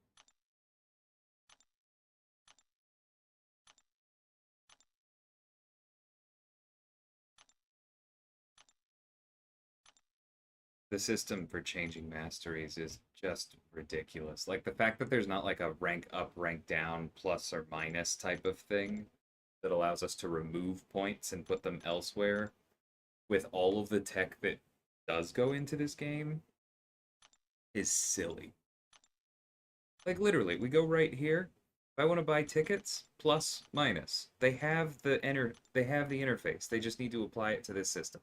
The system for changing masteries is just ridiculous. Like the fact that there's not like a rank up, rank down, plus or minus type of thing that allows us to remove points and put them elsewhere with all of the tech that does go into this game is silly. Like literally, we go right here. If I want to buy tickets, plus, minus. They have the interface. They just need to apply it to this system.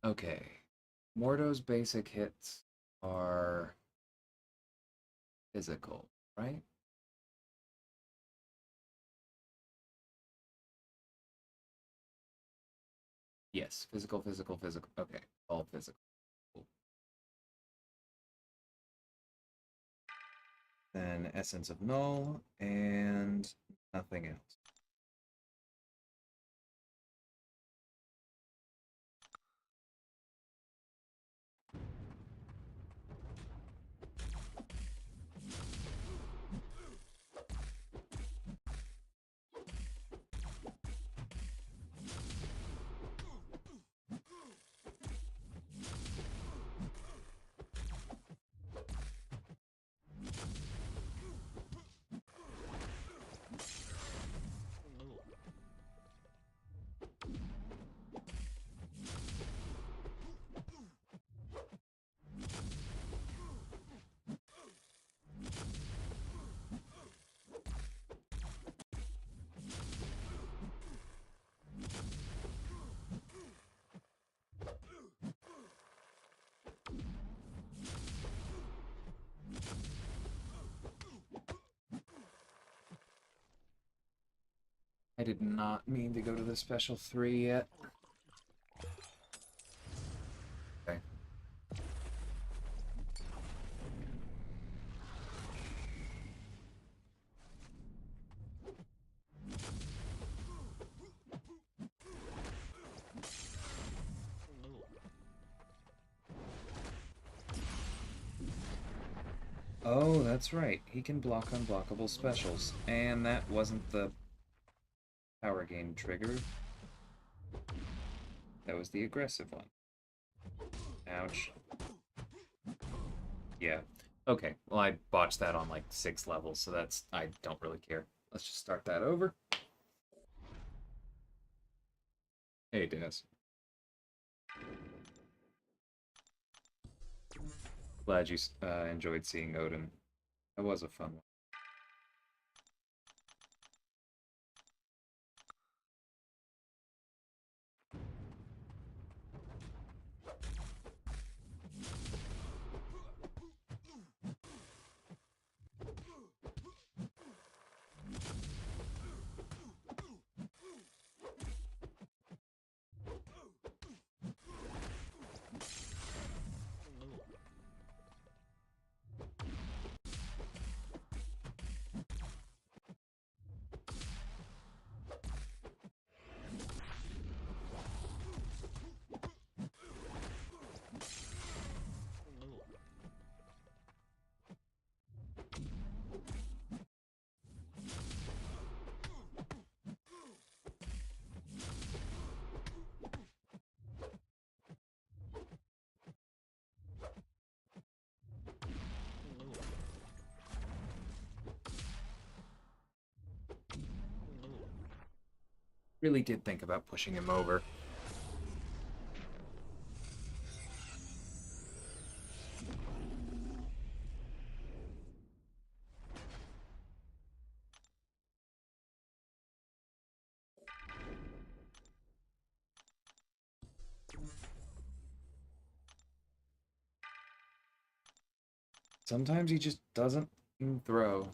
Okay. Mordo's basic hits are physical, right? Yes, physical, physical, physical. Okay, all physical. Cool. Then Essence of Null and Nothing else. I did not mean to go to the special 3 yet. Okay. Oh, that's right. He can block unblockable specials. And that wasn't the power gain trigger. That was the aggressive one. Ouch. Yeah. Okay, well I botched that on like 6 levels, so that's... I don't really care. Let's just start that over. Hey, Dennis. Glad you enjoyed seeing Odin. That was a fun one. Really did think about pushing him over. Sometimes he just doesn't throw.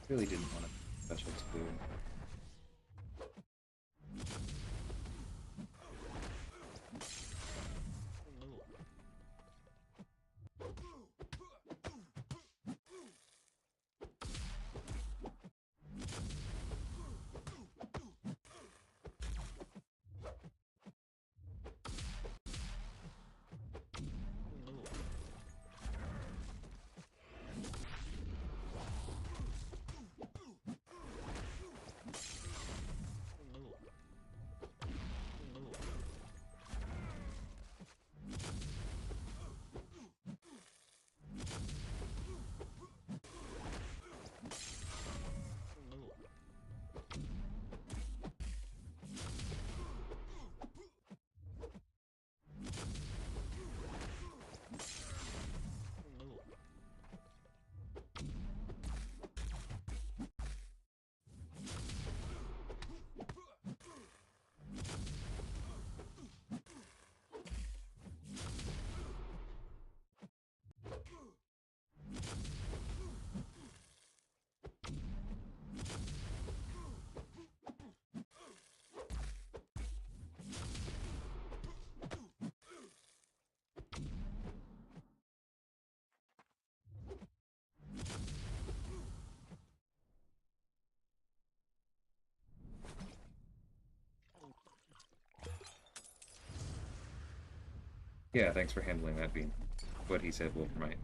Really didn't want a special 2. Yeah, thanks for handling that, Bean. What he said, Wolf might.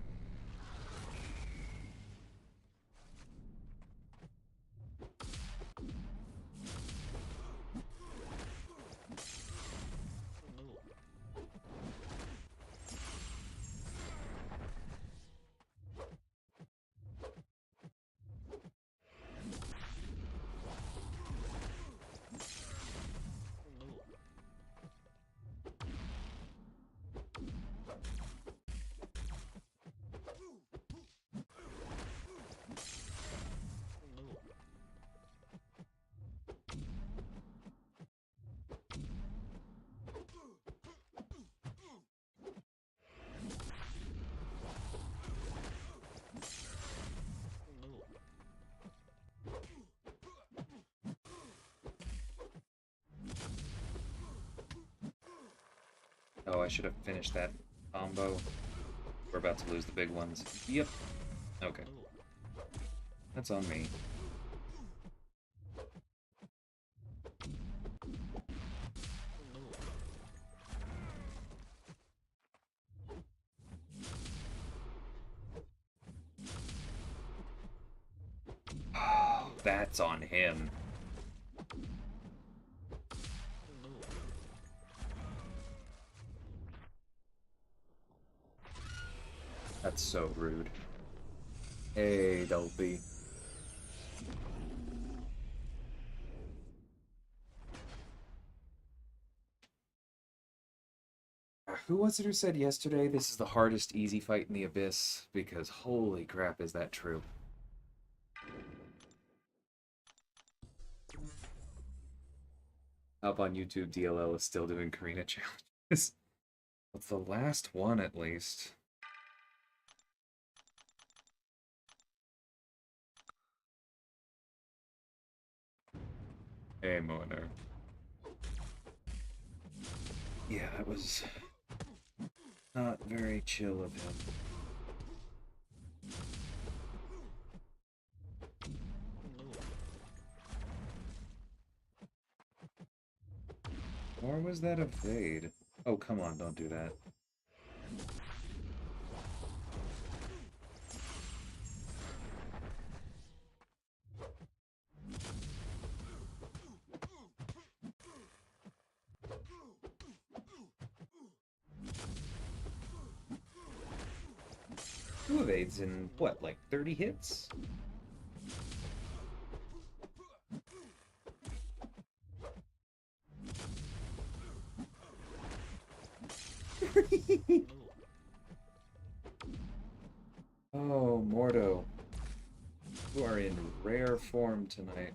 Oh, I should have finished that combo. We're about to lose the big ones. Yep. Okay. That's on me. That's on him. That's so rude. Hey, Dopey. Who was it who said yesterday this is the hardest easy fight in the Abyss? Because holy crap, is that true? Up on YouTube, DLL is still doing Carina challenges. That's the last one, at least. Hey, Moiner. Yeah, that was not very chill of him. Or was that a Vade? Oh, come on, don't do that. Two evades in, what, like 30 hits? Oh, Mordo. You are in rare form tonight.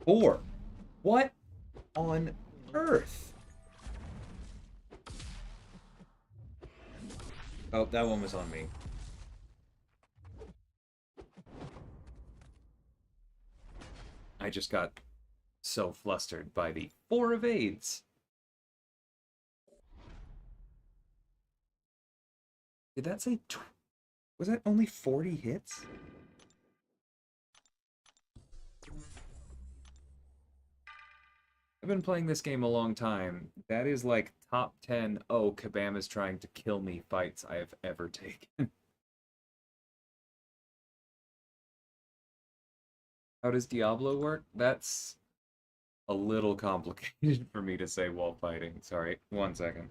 Four. What on earth? Oh, that one was on me. I just got so flustered by the 4 evades. Did that say... Was that only 40 hits? I've been playing this game a long time. That is like top 10, oh, Kabam is trying to kill me fights I have ever taken. How does Diablo work? That's a little complicated for me to say while fighting. Sorry, 1 second.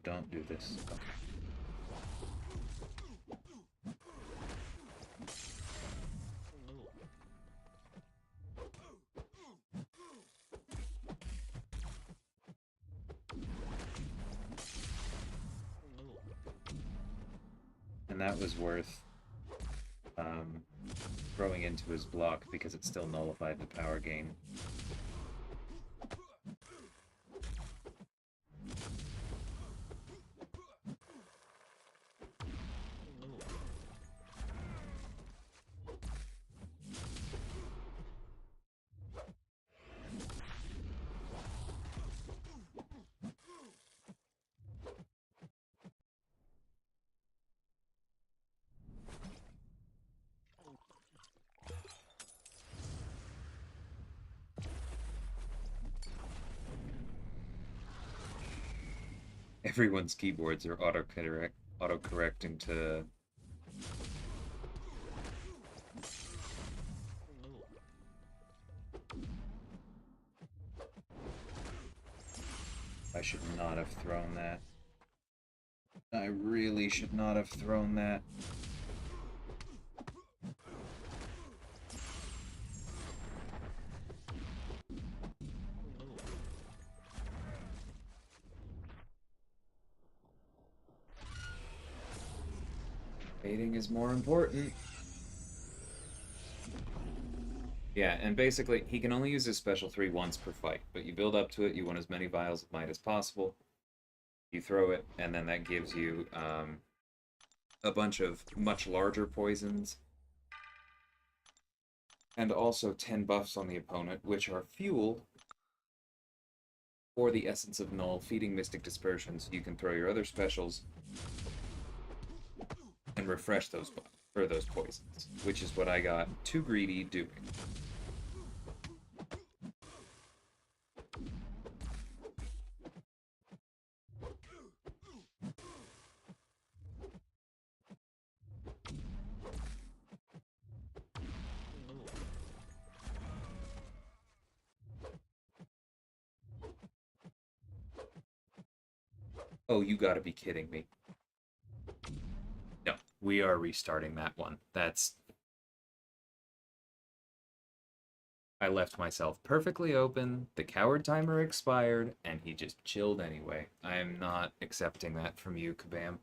don't do this. Okay. And that was worth throwing into his block because it still nullified the power gain. Everyone's keyboards are auto-correcting to... I should not have thrown that. I really should not have thrown that. Baiting is more important. Yeah, and basically, he can only use his special 3 once per fight, but you build up to it, you want as many vials of might as possible, you throw it, and then that gives you a bunch of much larger poisons, and also 10 buffs on the opponent, which are fuel for the Essence of Null, feeding Mystic Dispersion, so you can throw your other specials and refresh those those poisons, which is what I got too greedy doing. Oh, you gotta be kidding me. No, we are restarting that one. That's... I left myself perfectly open, the coward timer expired, and he just chilled anyway. I am not accepting that from you, Kabam.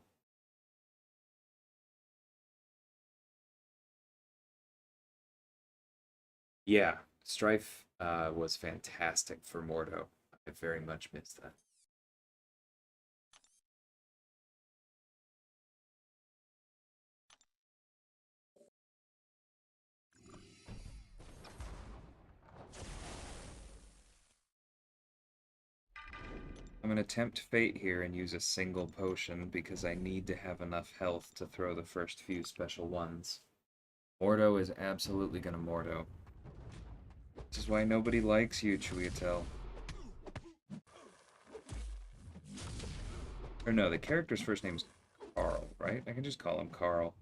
Yeah, Strife was fantastic for Mordo. I very much missed that. I'm going to tempt fate here and use a single potion because I need to have enough health to throw the first few special ones. Mordo is absolutely going to Mordo. This is why nobody likes you, Chuyatel. Or no, the character's first name's Carl, right? I can just call him Carl.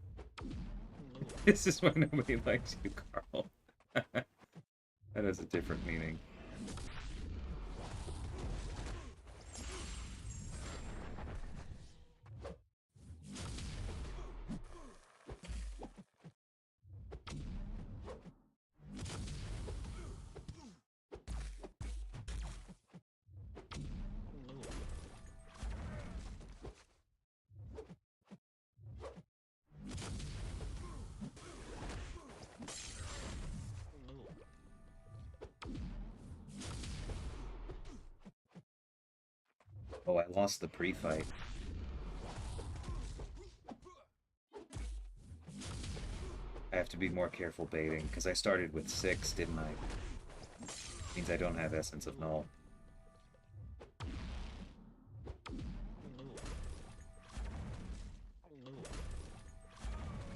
This is why nobody likes you, Carl. That has a different meaning. Oh, I lost the pre-fight. I have to be more careful baiting, because I started with 6, didn't I? Means I don't have Essence of Null.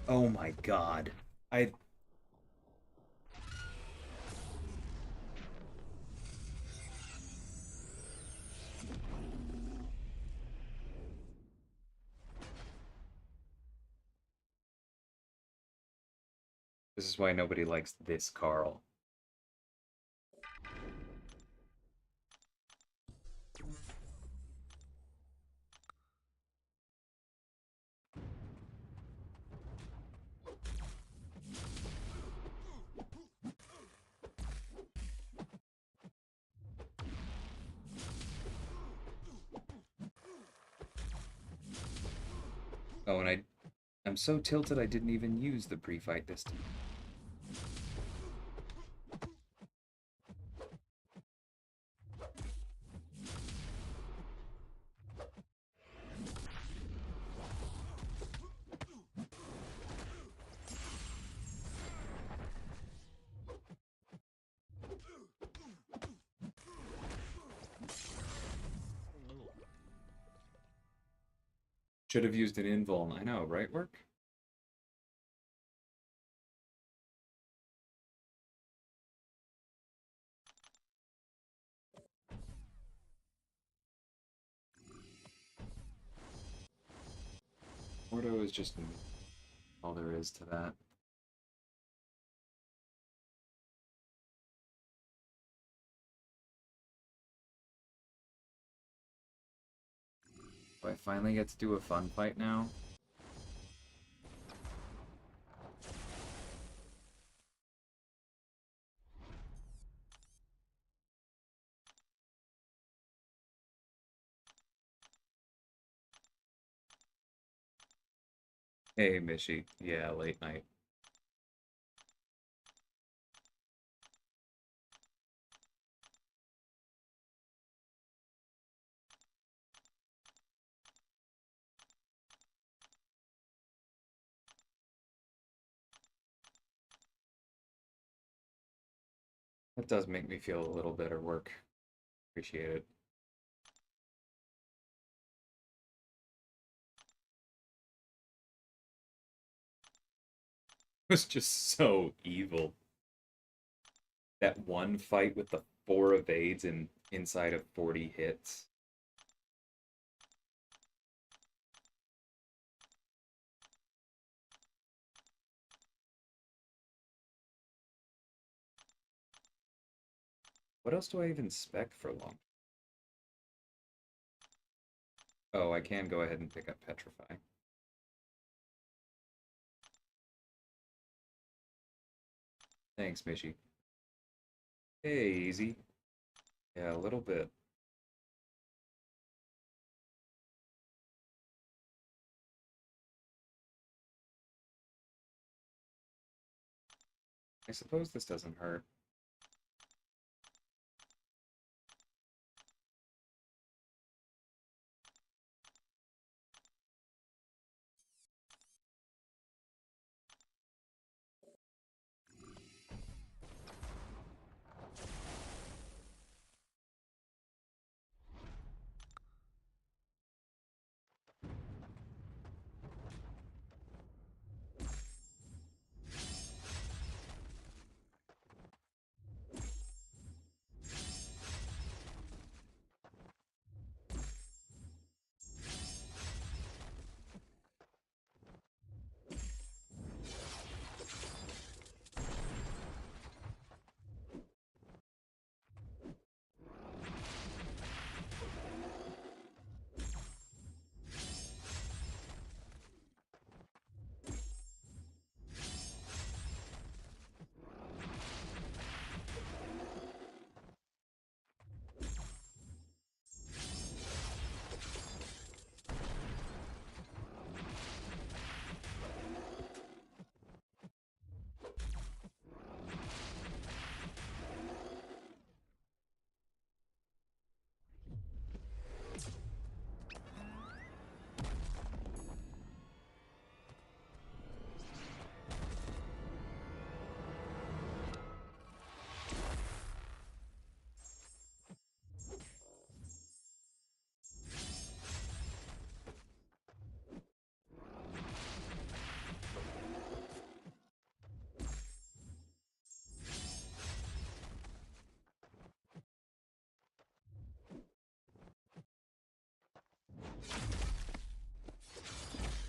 Oh my god. This is why nobody likes this Carl. Oh, and I'm so tilted I didn't even use the pre-fight this time. Should have used an invuln. I know, right, work? Mordo is just all there is to that. Do I finally get to do a fun fight now? Hey, Mishi. Yeah, late night. That does make me feel a little better, work. Appreciate it. It was just so evil. That one fight with the 4 evades in inside of 40 hits. What else do I even spec for long? Oh, I can go ahead and pick up Petrify. Thanks, Mishi. Hey, easy. Yeah, a little bit. I suppose this doesn't hurt.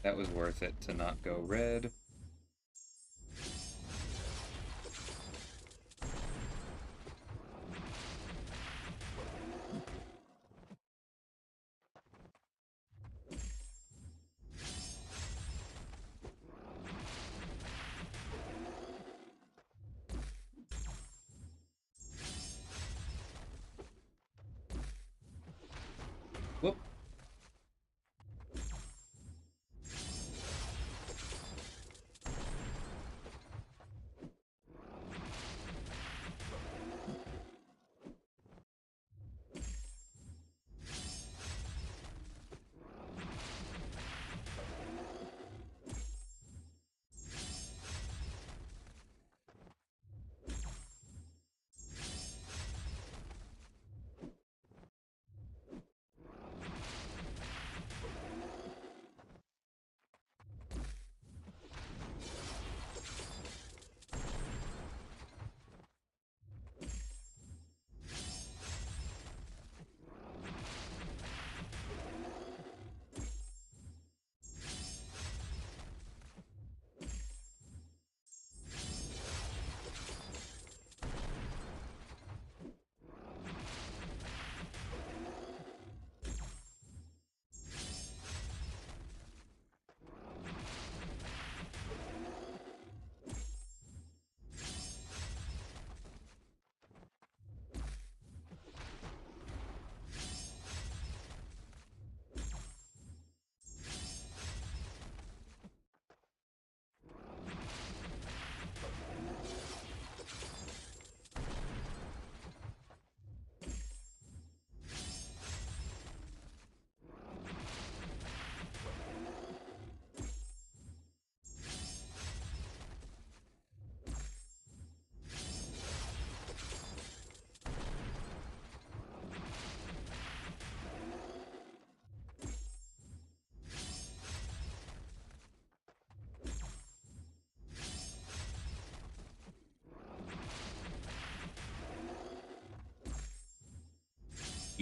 That was worth it to not go red. Whoop.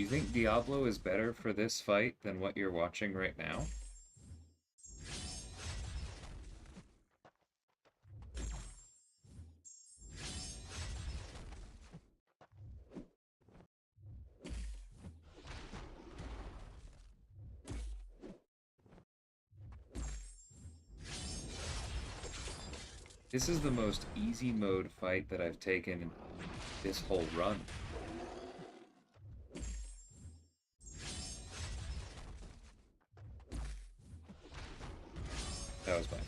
You think Diablo is better for this fight than what you're watching right now? This is the most easy mode fight that I've taken this whole run. That was my fault.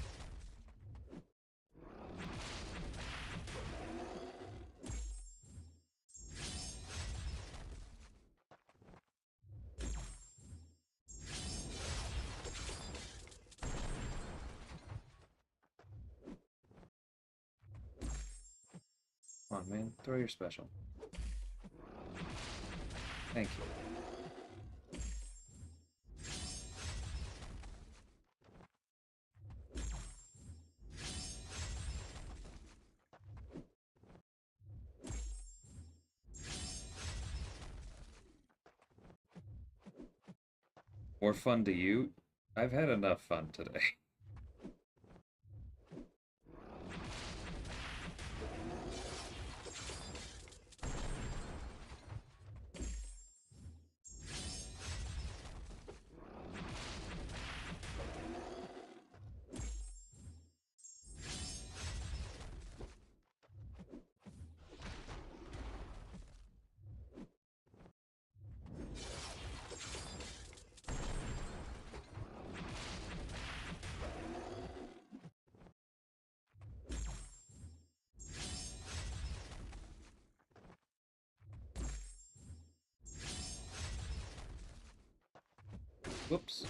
Come on, man. Throw your special. Thank you. More fun to you? I've had enough fun today. Whoops.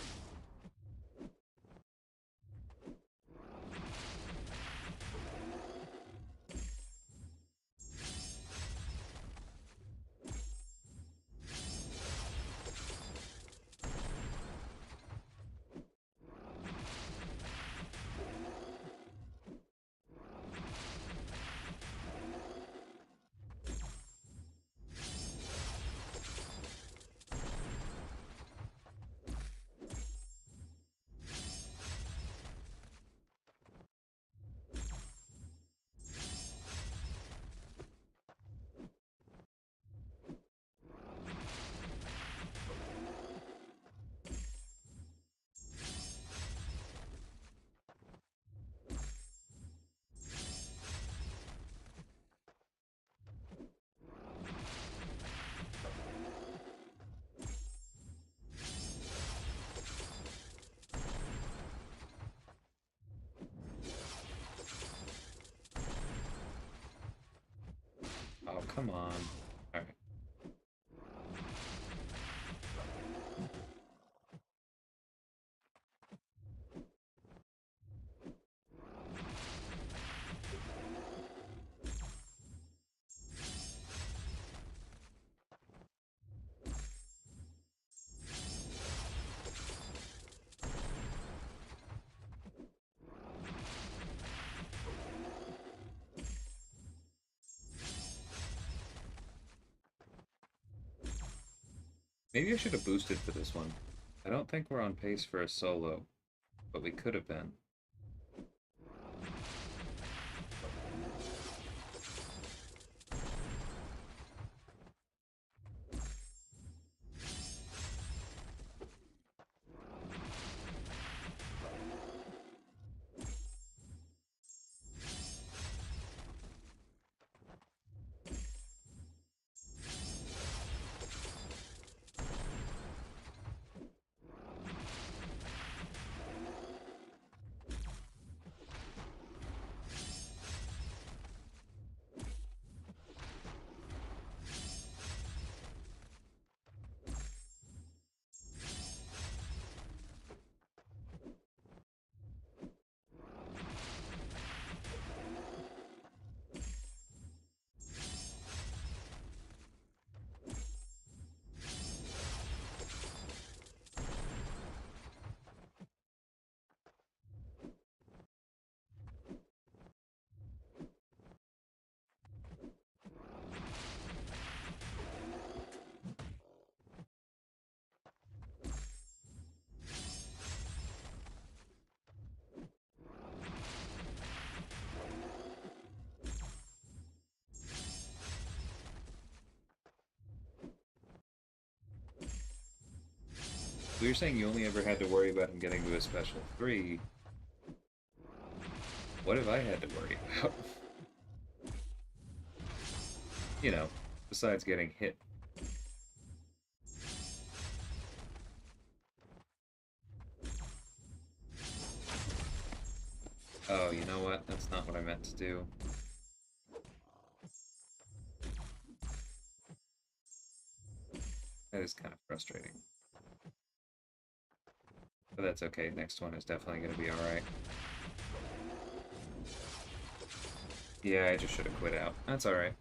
Oh, come on. Alright. Maybe I should have boosted for this one. I don't think we're on pace for a solo, but we could have been. So you're saying you only ever had to worry about him getting to a special 3. What have I had to worry about? You know, besides getting hit. Oh, you know what? That's not what I meant to do. That is kind of frustrating. But that's okay. Next one is definitely going to be alright. Yeah, I just should have quit out. That's alright.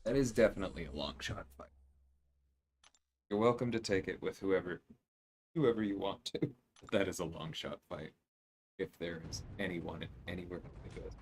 That is definitely a long shot fight. You're welcome to take it with whoever you want to. That is a long shot fight. If there is anyone anywhere that goes.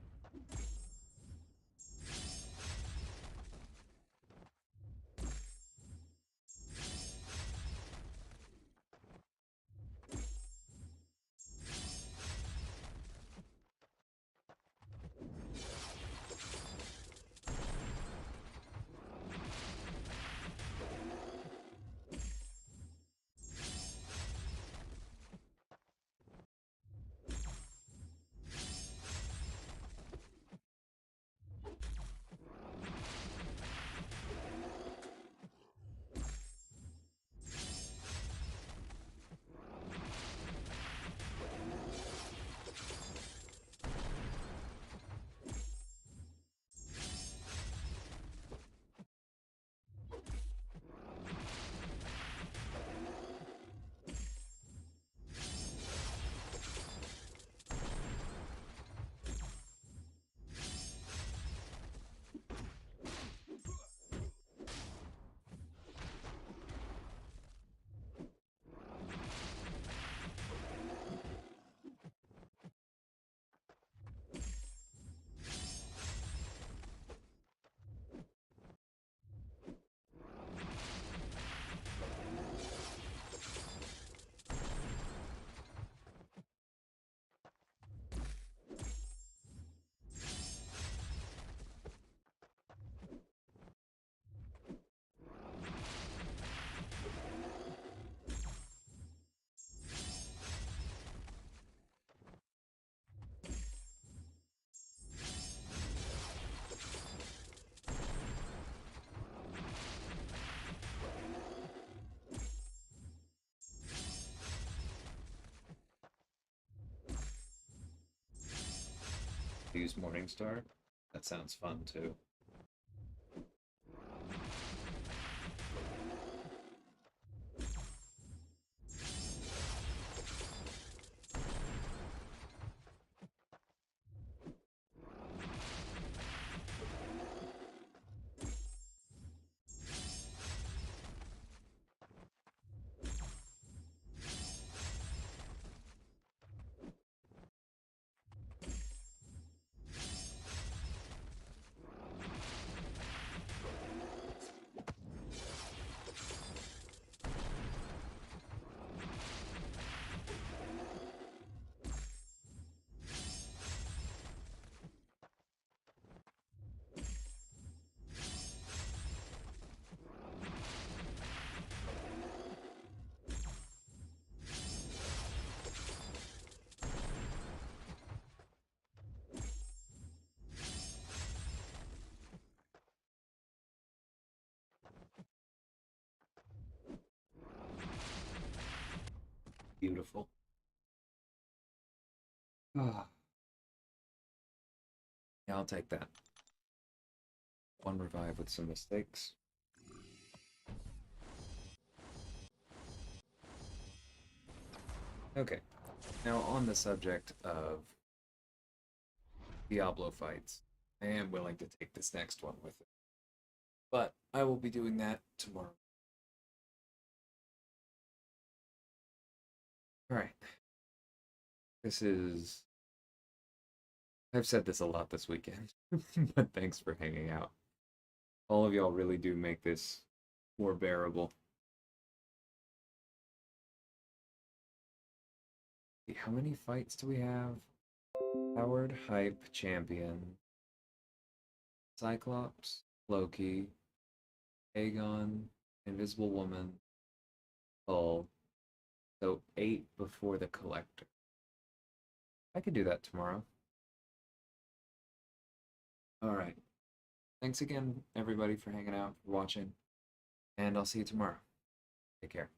Use Morningstar? That sounds fun too. Beautiful. Ah. Yeah, I'll take that. One revive with some mistakes. Okay. Now, on the subject of Diablo fights, I am willing to take this next one with it. But I will be doing that tomorrow. Alright. This is. I've said this a lot this weekend, but thanks for hanging out. All of y'all really do make this more bearable. How many fights do we have? Powered Hype Champion. Cyclops, Loki, Aegon, Invisible Woman, Hull. So 8 before the Collector. I could do that tomorrow. Alright. Thanks again, everybody, for hanging out, for watching, and I'll see you tomorrow. Take care.